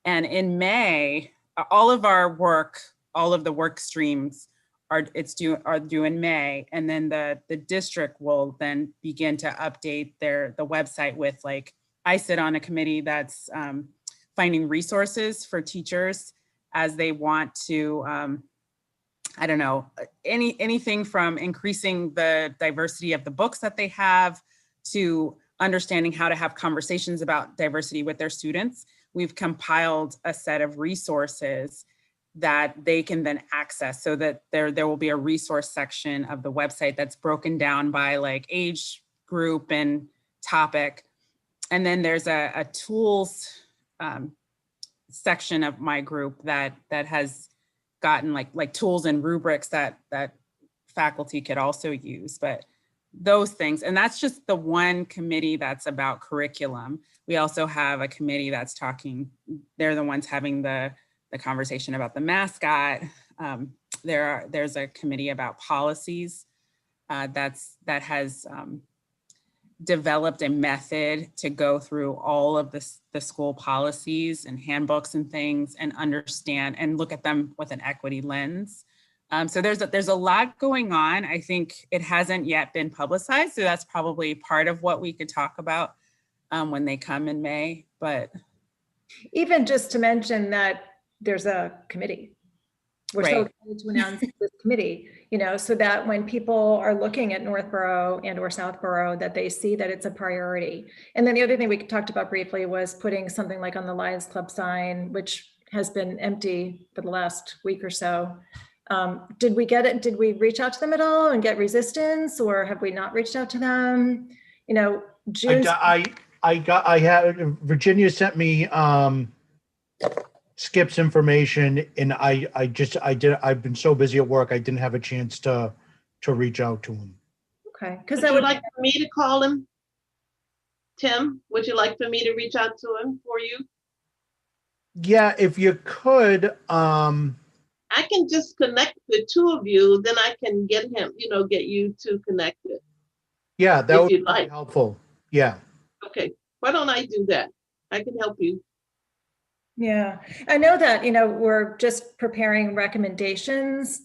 And in May, all of our work, all of the work streams are due in May. And then the district will then begin to update the website with, like, I sit on a committee that's finding resources for teachers as they want to, I don't know, anything from increasing the diversity of the books that they have to understanding how to have conversations about diversity with their students. We've compiled a set of resources that they can then access, so that there will be a resource section of the website that's broken down by, like, age group and topic. And then there's a tools section of my group that has gotten like tools and rubrics that faculty could also use. But those things, and that's just the one committee that's about curriculum. We also have a committee that's talking, they're the ones having the conversation about the mascot. There's a committee about policies that has developed a method to go through all of the school policies and handbooks and things and understand and look at them with an equity lens. So there's a lot going on. I think it hasn't yet been publicized, so that's probably part of what we could talk about when they come in May. But even just to mention that there's a committee. We're so excited to announce this committee, so that when people are looking at Northborough and or Southborough, that they see that it's a priority. And then the other thing we talked about briefly was putting something like on the Lions Club sign, which has been empty for the last week or so. Did we get it? Did we reach out to them at all and get resistance, or have we not reached out to them? June. I had Virginia sent me Skip's information, and I've been so busy at work, I didn't have a chance to reach out to him. Okay, because would you like for me to call him? Tim, would you like for me to reach out to him for you? Yeah, if you could. I can just connect the two of you, then I can get him, get you two connected. Yeah, that would be helpful. Yeah. Okay, why don't I do that? I can help you. Yeah, I know that, we're just preparing recommendations,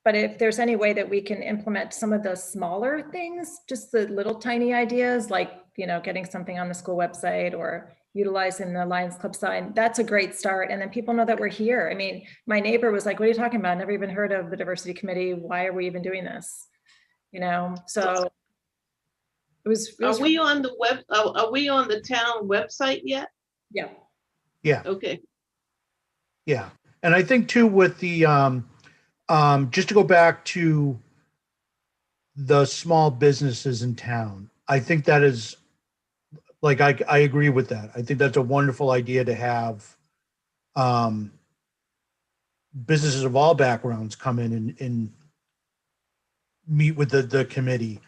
but if there's any way that we can implement some of the smaller things, just the little tiny ideas, like, getting something on the school website or utilizing the Lions Club sign, that's a great start. And then people know that we're here. I mean, my neighbor was like, what are you talking about? Never even heard of the diversity committee. Why are we even doing this? So it was Are we on the web? Are we on the town website yet? Yeah. Yeah. Okay. Yeah. And I think too, with the, just to go back to the small businesses in town, I think that is, like, I agree with that. I think that's a wonderful idea to have businesses of all backgrounds come in and meet with the committee.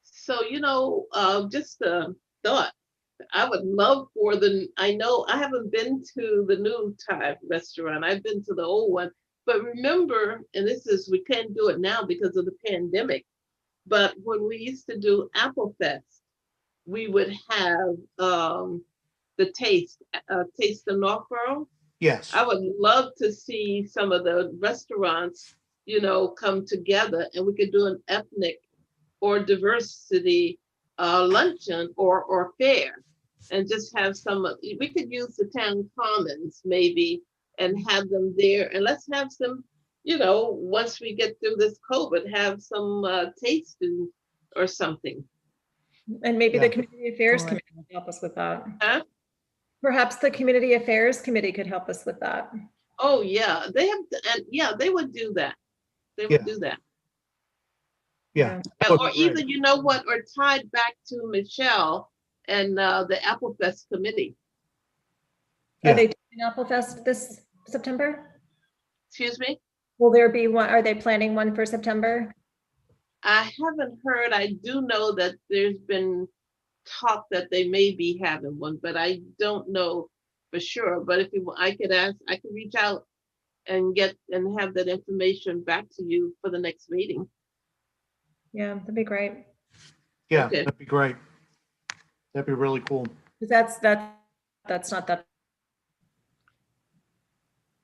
So, just a thought. I would love for I know I haven't been to the new Thai restaurant. I've been to the old one. But remember, and we can't do it now because of the pandemic, but when we used to do Apple Fest, we would have the Taste of Northborough. Yes. I would love to see some of the restaurants, come together, and we could do an ethnic or diversity luncheon or fair, and just have we could use the town commons maybe and have them there, and let's have some, once we get through this COVID, have some tasting or something. And maybe the Community Affairs Committee could help us with that. Huh? Perhaps the Community Affairs Committee could help us with that. Oh yeah, they they would do that. They would do that. Yeah. Or even, or tied back to Michelle and the Apple Fest committee. Are they doing Apple Fest this September? Excuse me? Will there be one, are they planning one for September? I haven't heard. I do know that there's been talk that they may be having one, but I don't know for sure. But if you, I could ask, I could reach out and get and have that information back to you for the next meeting. Yeah, that'd be great. Yeah, Okay. that'd be great. That'd be really cool. 'Cause that's not that,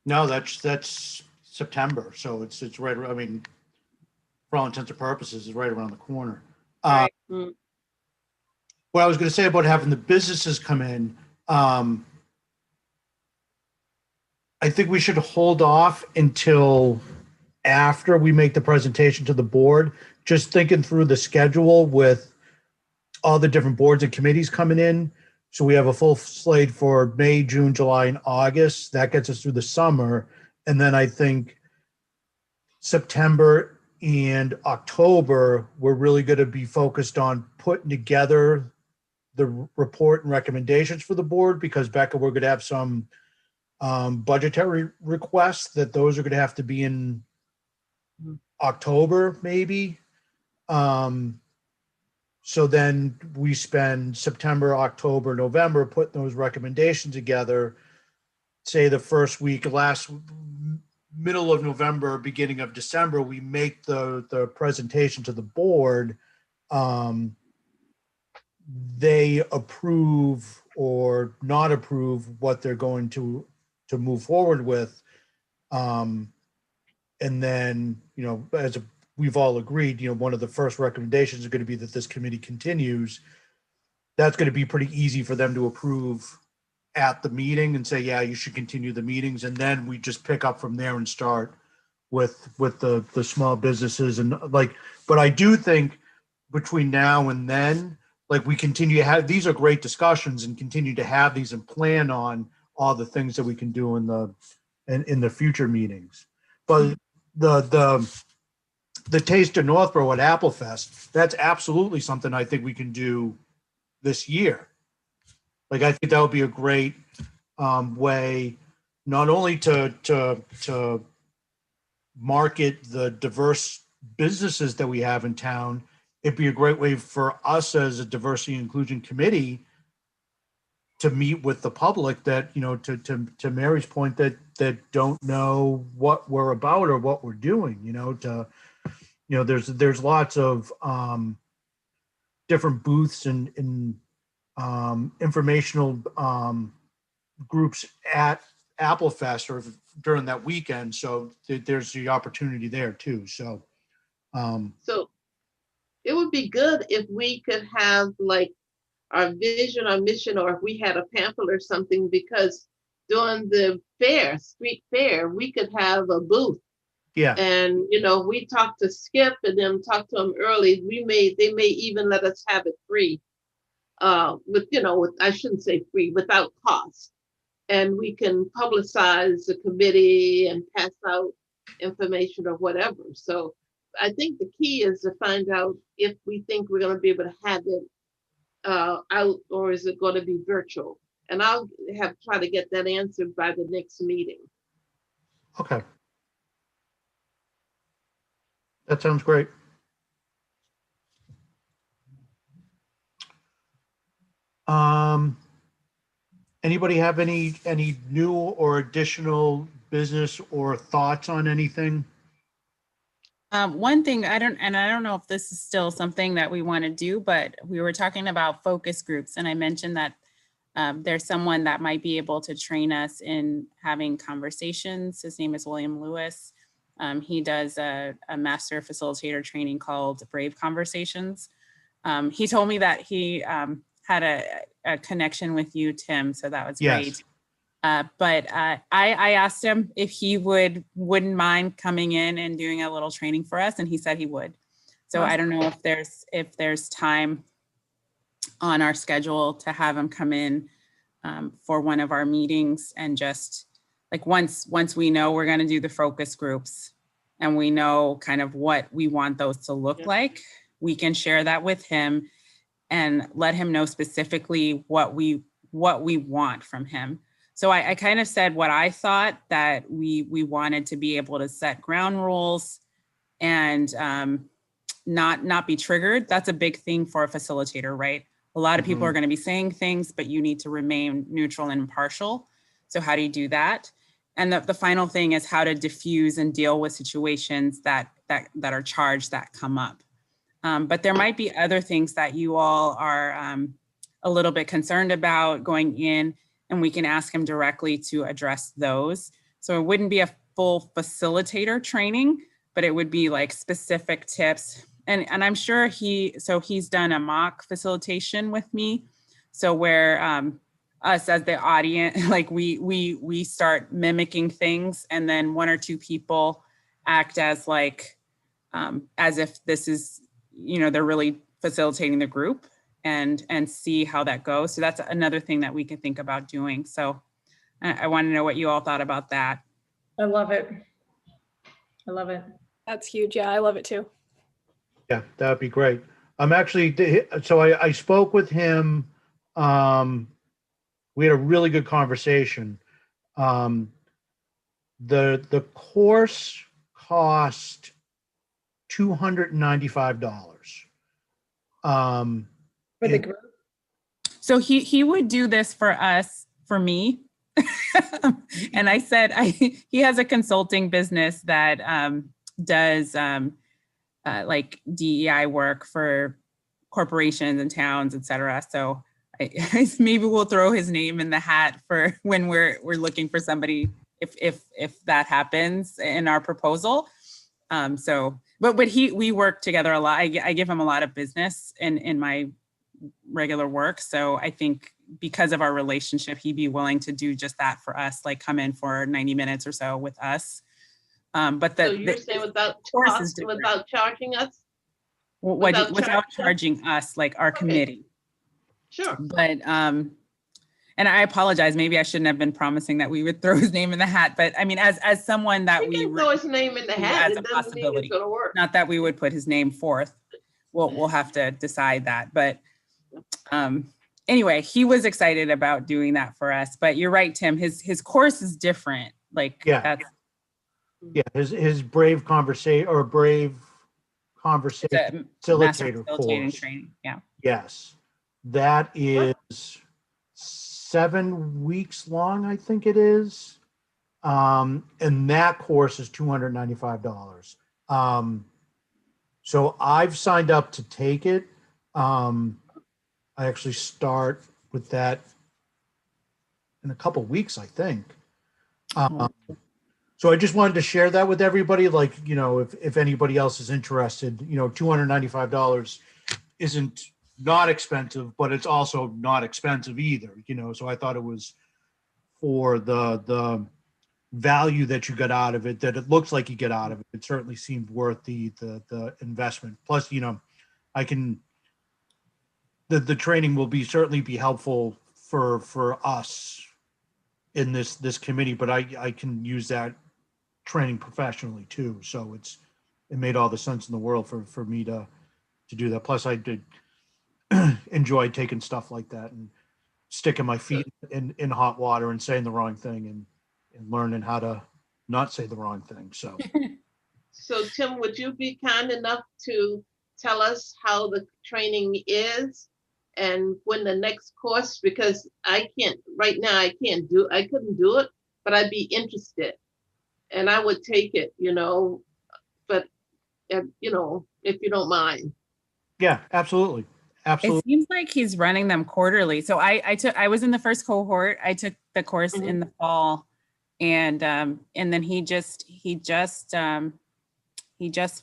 No, that's September, so it's right, I mean, for all intents and purposes, it's right around the corner. Right. What I was gonna say about having the businesses come in, I think we should hold off until after we make the presentation to the board, just thinking through the schedule with all the different boards and committees coming in. So we have a full slate for May, June, July, and August. That gets us through the summer. And then I think September and October, we're really going to be focused on putting together the report and recommendations for the board, because Becca, we're going to have some budgetary requests that those are going to have to be in October, maybe. So then we spend September, October, November putting those recommendations together. Say the first week, middle of November, beginning of December, we make the presentation to the board. They approve or not approve what they're going to move forward with. And then, you know, we've all agreed, you know, one of the first recommendations is going to be that this committee continues. That's going to be pretty easy for them to approve at the meeting and say, yeah, you should continue the meetings. And then we just pick up from there and start with the small businesses and like, but I do think between now and then, like we continue to have, these are great discussions and continue to have these and plan on all the things that we can do in the future meetings. But the Taste of Northborough at Apple Fest, that's absolutely something I think we can do this year. Like, I think that would be a great way, not only to market the diverse businesses that we have in town, it'd be a great way for us as a diversity and inclusion committee to meet with the public that, you know, to Mary's point, that don't know what we're about or what we're doing, you know, there's lots of different booths and informational groups at Apple Fest or during that weekend. So there's the opportunity there too. So it would be good if we could have like our vision, our mission, or if we had a pamphlet or something, because during the fair, street fair, we could have a booth. yeah, And, you know, we talked to Skip and then talked to them early. They may even let us have it free. With, you know, I shouldn't say free, without cost. And we can publicize the committee and pass out information or whatever. So I think the key is to find out if we think we're going to be able to have it out, or is it going to be virtual? And I'll try to get that answered by the next meeting. okay. That sounds great. Anybody have any new or additional business or thoughts on anything? One thing I don't know if this is still something that we want to do, but we were talking about focus groups, and I mentioned that there's someone that might be able to train us in having conversations. His name is William Lewis. He does a master facilitator training called Brave Conversations. He told me that he had a connection with you, Tim, so that was great. But I asked him if he wouldn't mind coming in and doing a little training for us, and he said he would. So I don't know if there's time on our schedule to have him come in for one of our meetings, and just like once we know we're going to do the focus groups and we know kind of what we want those to look like, we can share that with him and let him know specifically what we want from him. So I kind of said what I thought, that we wanted to be able to set ground rules and not be triggered. That's a big thing for a facilitator, right? A lot of people are going to be saying things, but you need to remain neutral and impartial. So how do you do that? And the final thing is how to diffuse and deal with situations that are charged that come up. But there might be other things that you all are a little bit concerned about going in, and we can ask him directly to address those. So it wouldn't be a full facilitator training, but it would be like specific tips. And I'm sure he's done a mock facilitation with me. So where us as the audience, like we start mimicking things, and then one or two people act as like, as if this is, they're really facilitating the group, and see how that goes. So that's another thing that we can think about doing. So I want to know what you all thought about that. I love it. I love it. That's huge. Yeah, I love it too. Yeah, that'd be great. I'm actually, so I spoke with him. We had a really good conversation. The course cost $295. For the group? So he would do this for us, for me. And I said, he has a consulting business that does like DEI work for corporations and towns, et cetera. So maybe we'll throw his name in the hat for when we're looking for somebody, if that happens in our proposal. But we work together a lot. I give him a lot of business in my regular work. So I think because of our relationship, he'd be willing to do just that for us, like come in for 90 minutes or so with us. But So you're saying without cost, without charging us? Without charging us, like our committee. Sure. But and I apologize, maybe I shouldn't have been promising that we would throw his name in the hat, but I mean, as someone that we can throw his name in the hat, as a it doesn't mean it's gonna work. Not that we would put his name forth. We'll have to decide that. But anyway, he was excited about doing that for us. But you're right, Tim, his course is different. Like Yeah. His Brave Conversation master Facilitator facilitating course. training. Yeah. Yes, that is 7 weeks long, I think it is. And that course is $295. So I've signed up to take it. I actually start with that in a couple weeks, I think. So I just wanted to share that with everybody. Like, if anybody else is interested, $295 isn't not expensive, but it's also not expensive either, so I thought it was for the value that you get out of it, that it looks like you get out of it. It certainly seemed worth the investment. Plus, I can, the training will certainly be helpful for us in this committee, but I can use that training professionally too. So it made all the sense in the world for me to do that. Plus I did enjoy taking stuff like that and sticking my feet in hot water and saying the wrong thing and learning how to not say the wrong thing. So Tim, would you be kind enough to tell us how the training is and when the next course, because I couldn't do it, but I'd be interested and I would take it, but if you don't mind. Yeah, absolutely. Absolutely. It seems like he's running them quarterly. So I was in the first cohort. I took the course in the fall, and then he just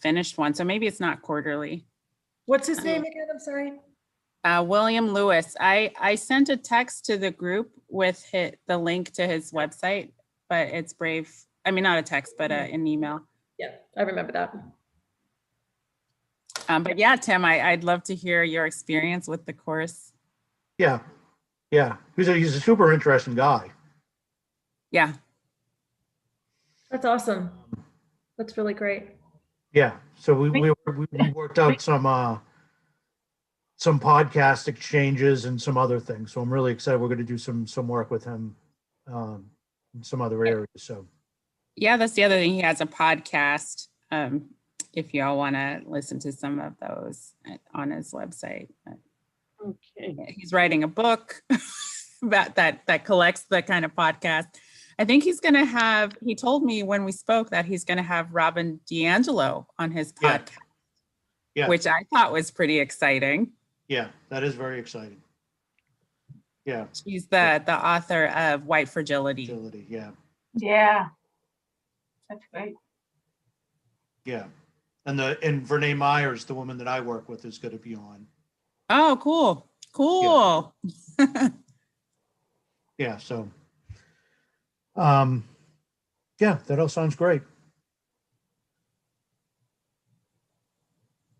finished one. So maybe it's not quarterly. What's his name again? I'm sorry. William Lewis. I sent a text to the group with the link to his website, but it's Brave. I mean, not a text, but an email. Yeah, I remember that. But yeah, Tim, I'd love to hear your experience with the course. Yeah. He's a super interesting guy. Yeah. That's awesome. That's really great. Yeah. So we worked out some podcast exchanges and some other things. So I'm really excited. We're going to do some work with him in some other areas. So, Yeah, that's the other thing. He has a podcast. If y'all want to listen to some of those on his website. Okay. He's writing a book about that collects the kind of podcast. I think he's going to have, he told me when we spoke that he's going to have Robin DiAngelo on his Yeah. podcast, Yeah. which I thought was pretty exciting. yeah, that is very exciting. Yeah, She's the author of White Fragility. agility. Yeah, Yeah. That's great. yeah. And Vernee Myers, the woman that I work with, is going to be on. Oh, cool. Yeah. So, yeah, that all sounds great.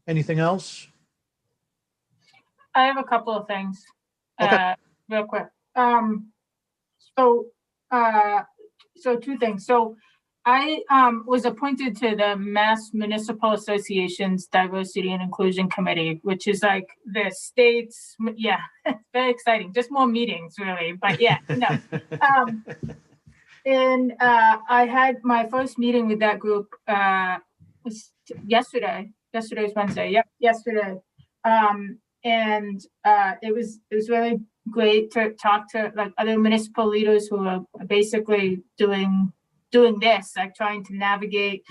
Anything else? I have a couple of things, Okay. real quick. So two things. So I was appointed to the Mass Municipal Association's Diversity and Inclusion Committee, which is like the state's, yeah, it's very exciting. Just more meetings, really. But yeah, no. And I had my first meeting with that group was yesterday. Yesterday's Wednesday. Yep, yesterday. And it was really great to talk to like other municipal leaders who are basically doing this, like trying to navigate.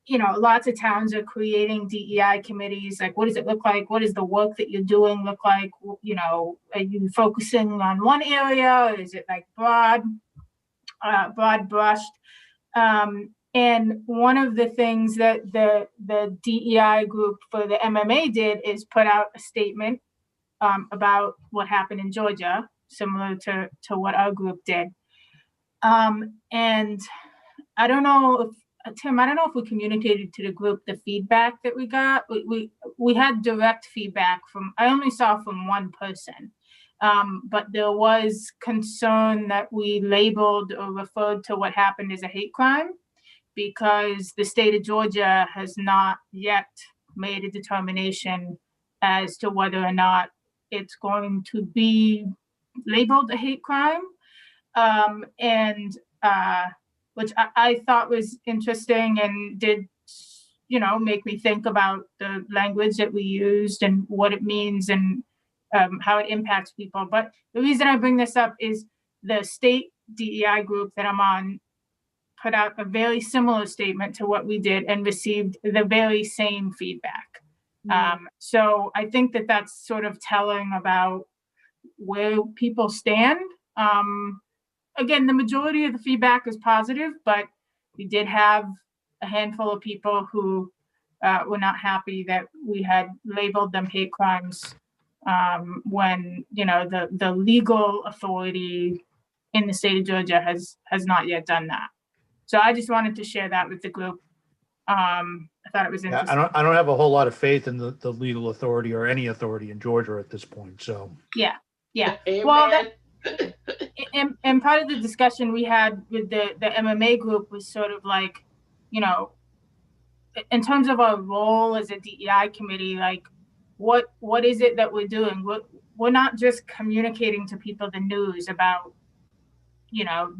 Lots of towns are creating DEI committees. Like, what does it look like? What does the work that you're doing look like? Are you focusing on one area, or is it like broad brushed? And one of the things that the DEI group for the MMA did is put out a statement about what happened in Georgia, similar to what our group did. And I don't know if, Tim, I don't know if we communicated to the group the feedback that we got. We had direct feedback I only saw from one person. But there was concern that we labeled or referred to what happened as a hate crime, because the state of Georgia has not yet made a determination as to whether or not it's going to be labeled a hate crime. Which I thought was interesting and did, make me think about the language that we used and what it means and how it impacts people. But the reason I bring this up is the state DEI group that I'm on put out a very similar statement to what we did and received the very same feedback. So I think that that's sort of telling about where people stand. Again, the majority of the feedback is positive, but we did have a handful of people who were not happy that we had labeled them hate crimes when the legal authority in the state of Georgia has not yet done that. So I just wanted to share that with the group. I thought it was Yeah, interesting. I don't have a whole lot of faith in the legal authority or any authority in Georgia at this point. So Yeah. Amen. Well, and part of the discussion we had with the MMA group was sort of like, in terms of our role as a DEI committee, like what is it that we're doing? We're not just communicating to people the news about,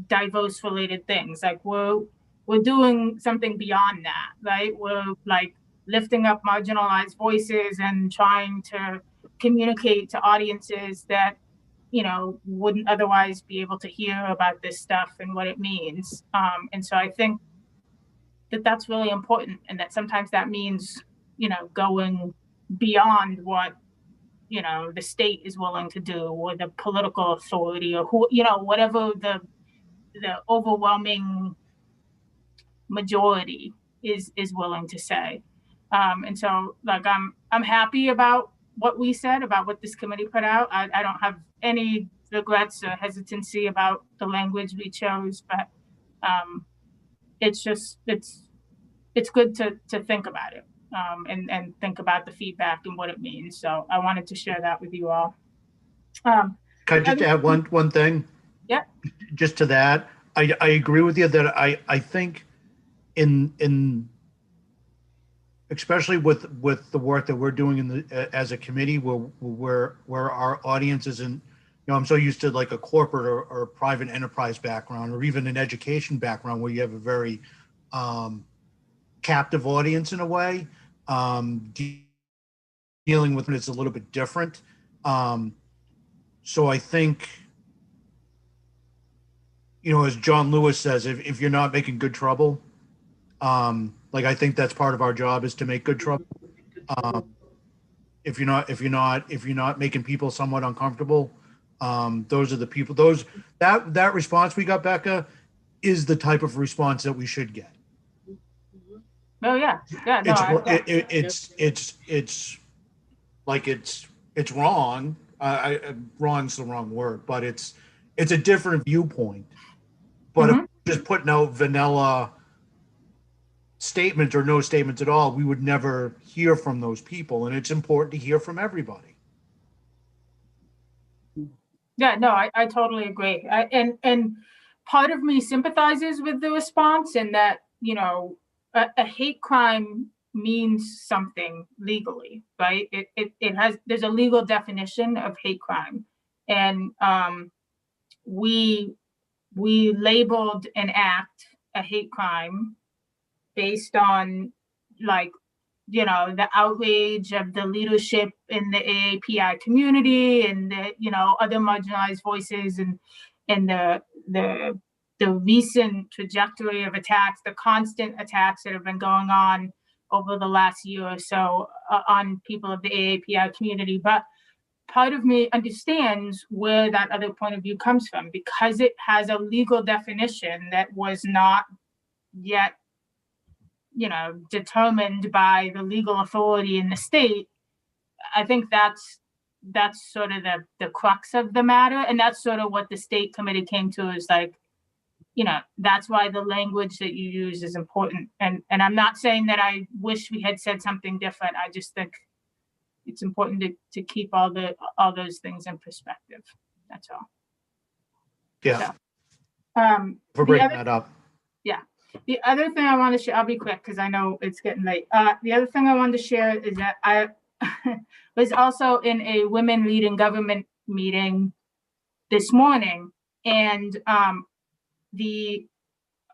diverse related things. Like we're doing something beyond that, right? We're like lifting up marginalized voices and trying to communicate to audiences that wouldn't otherwise be able to hear about this stuff and what it means. And so I think that that's really important, and that sometimes that means, going beyond what, the state is willing to do, or the political authority, or who, whatever the overwhelming majority is willing to say. And so like, I'm happy about what we said, about what this committee put out. I don't have any regrets or hesitancy about the language we chose, but it's good to think about it and think about the feedback and what it means. So I wanted to share that with you all. can I just add one thing? Yeah. Just to that, I agree with you that I think in especially with the work that we're doing as a committee, where our audience isn't, I'm so used to like a corporate or private enterprise background, or even an education background where you have a very captive audience in a way. Dealing with it's a little bit different. So I think, as John Lewis says, if you're not making good trouble, like I think that's part of our job is to make good trouble. If you're not making people somewhat uncomfortable, those are the people. That response we got, Becca, is the type of response that we should get. Oh yeah, yeah. No, It's like it's wrong. Wrong's the wrong word, but it's a different viewpoint. But if we're just putting out vanilla statements or no statements at all, we would never hear from those people, and it's important to hear from everybody. Yeah, no, I totally agree. And part of me sympathizes with the response in that, a hate crime means something legally, right? There's a legal definition of hate crime. And we labeled an act a hate crime based on the outrage of the leadership in the AAPI community and the, other marginalized voices and the recent trajectory of attacks, the constant attacks that have been going on over the last year or so on people of the AAPI community. But part of me understands where that other point of view comes from, because it has a legal definition that was not yet determined by the legal authority in the state. I think that's sort of the crux of the matter. And that's sort of what the state committee came to, is like, that's why the language that you use is important. And I'm not saying that I wish we had said something different. I just think it's important to keep all those things in perspective. That's all. Yeah. So, for breaking that up. Yeah. The other thing I want to share, I'll be quick because I know it's getting late. The other thing I wanted to share is that I was also in a women leading government meeting this morning, and we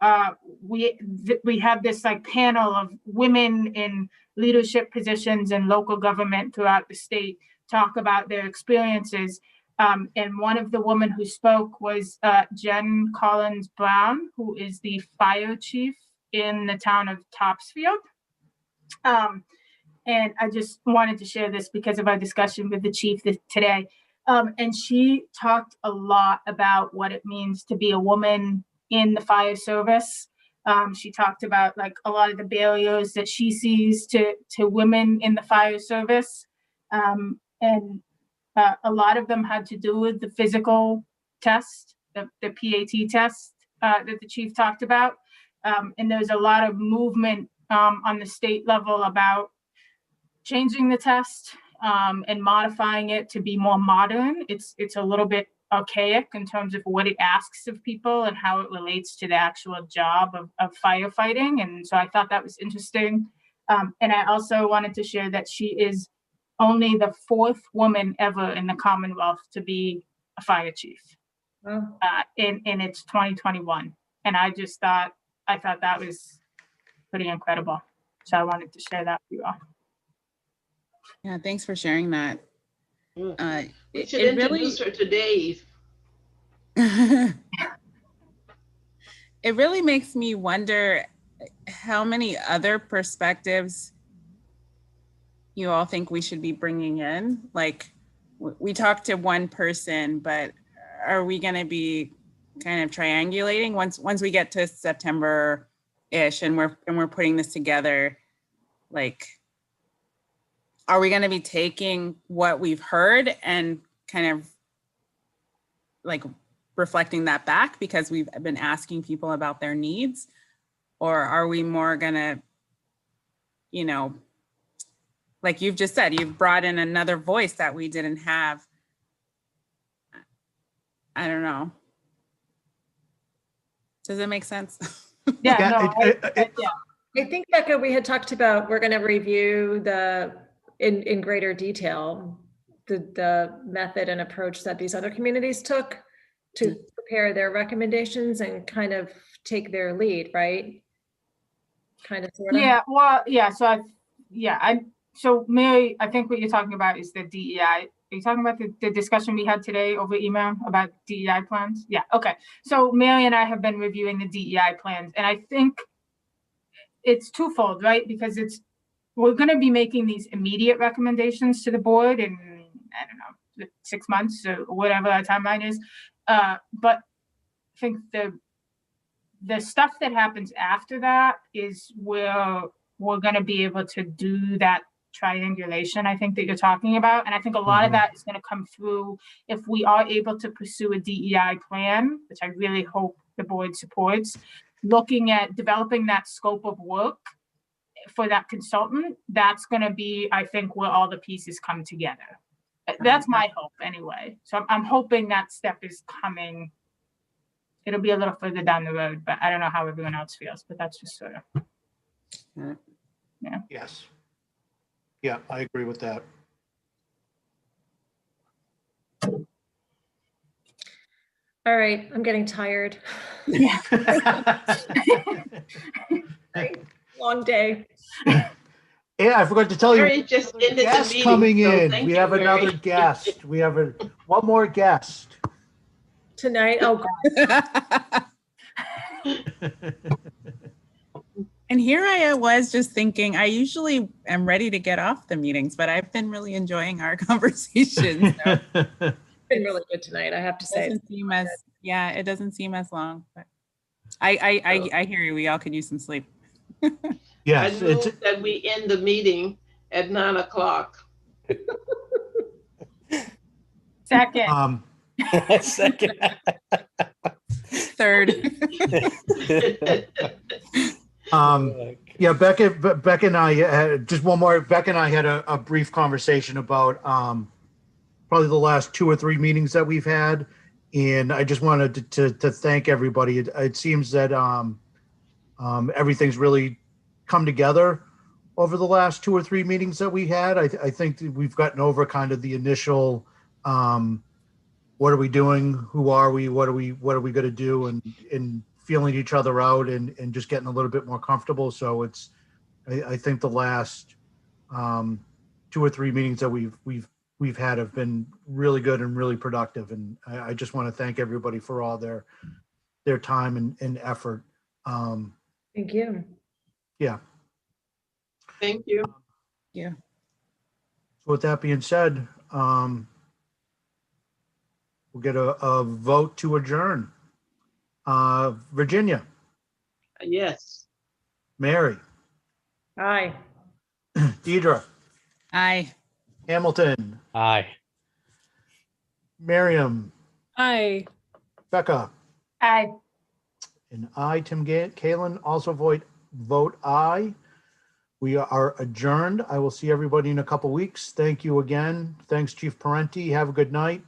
have this like panel of women in leadership positions in local government throughout the state talk about their experiences. And one of the women who spoke was Jen Collins Brown, who is the fire chief in the town of Topsfield. And I just wanted to share this because of our discussion with the chief today. And she talked a lot about what it means to be a woman in the fire service. She talked about like a lot of the barriers that she sees to women in the fire service. And a lot of them had to do with the physical test, the PAT test that the chief talked about. And there's a lot of movement on the state level about changing the test and modifying it to be more modern. It's a little bit archaic in terms of what it asks of people and how it relates to the actual job of firefighting. And so I thought that was interesting. And I also wanted to share that she is only the 4th woman ever in the Commonwealth to be a fire chief. In its 2021. And I thought that was pretty incredible. So I wanted to share that with you all. Yeah, thanks for sharing that. We should introduce her to Dave. It really makes me wonder how many other perspectives you all think we should be bringing in. Like, we talked to one person, but are we going to be kind of triangulating once we get to September-ish and we're putting this together? Like, are we going to be taking what we've heard and kind of like reflecting that back because we've been asking people about their needs? Or are we more going to, like you've just said, you've brought in another voice that we didn't have. I don't know. Does it make sense? Yeah, I think, Becca, we had talked about, we're going to review in greater detail the method and approach that these other communities took to prepare their recommendations and kind of take their lead, right? Kind of, sort of. Yeah, well, yeah, so Mary, I think what you're talking about is the DEI. Are you talking about the discussion we had today over email about DEI plans? Yeah, okay. So Mary and I have been reviewing the DEI plans, and I think it's twofold, right? Because we're gonna be making these immediate recommendations to the board in, I don't know, 6 months or whatever our timeline is. But I think the stuff that happens after that is where we're going to be able to do that triangulation, I think, that you're talking about. And I think a lot of that is going to come through if we are able to pursue a DEI plan, which I really hope the board supports, looking at developing that scope of work for that consultant. That's going to be, I think, where all the pieces come together. That's my hope anyway. So I'm hoping that step is coming. It'll be a little further down the road, but I don't know how everyone else feels, but that's just sort of. Yeah. Yes. Yeah, I agree with that. All right, I'm getting tired. Yeah. Long day. Yeah, I forgot to tell you. Mary just ended the Guest meeting, coming so in. thank We you, have Mary. another guest. We have one more guest. Tonight, oh, And here I was just thinking, I usually am ready to get off the meetings, but I've been really enjoying our conversation. So it's been really good tonight, I have to it say. doesn't seem as, yeah, it doesn't seem as long, but I hear you. We all could use some sleep. I Yes, it's, move that we end the meeting at 9 o'clock. Second. Second. Third. Yeah, Becca and I had just one more. Becca and I had a brief conversation about probably the last 2 or 3 meetings that we've had, and I just wanted to thank everybody. It seems that everything's really come together over the last 2 or 3 meetings that we had. I think that we've gotten over kind of the initial what are we doing, who are we, what are we going to do, and feeling each other out and just getting a little bit more comfortable. So I think the last 2 or 3 meetings that we've had have been really good and really productive. And I just want to thank everybody for all their time and effort. Thank you. Yeah. Thank you. Yeah. So with that being said, we'll get a vote to adjourn. Virginia, Yes. Mary, Aye. Deidre, Aye. Hamilton, Aye. Miriam, Aye. Becca, Aye. and I, Tim Kalen, also vote aye. We are adjourned. I will see everybody in a couple weeks. Thank you again. Thanks, Chief Parenti. Have a good night.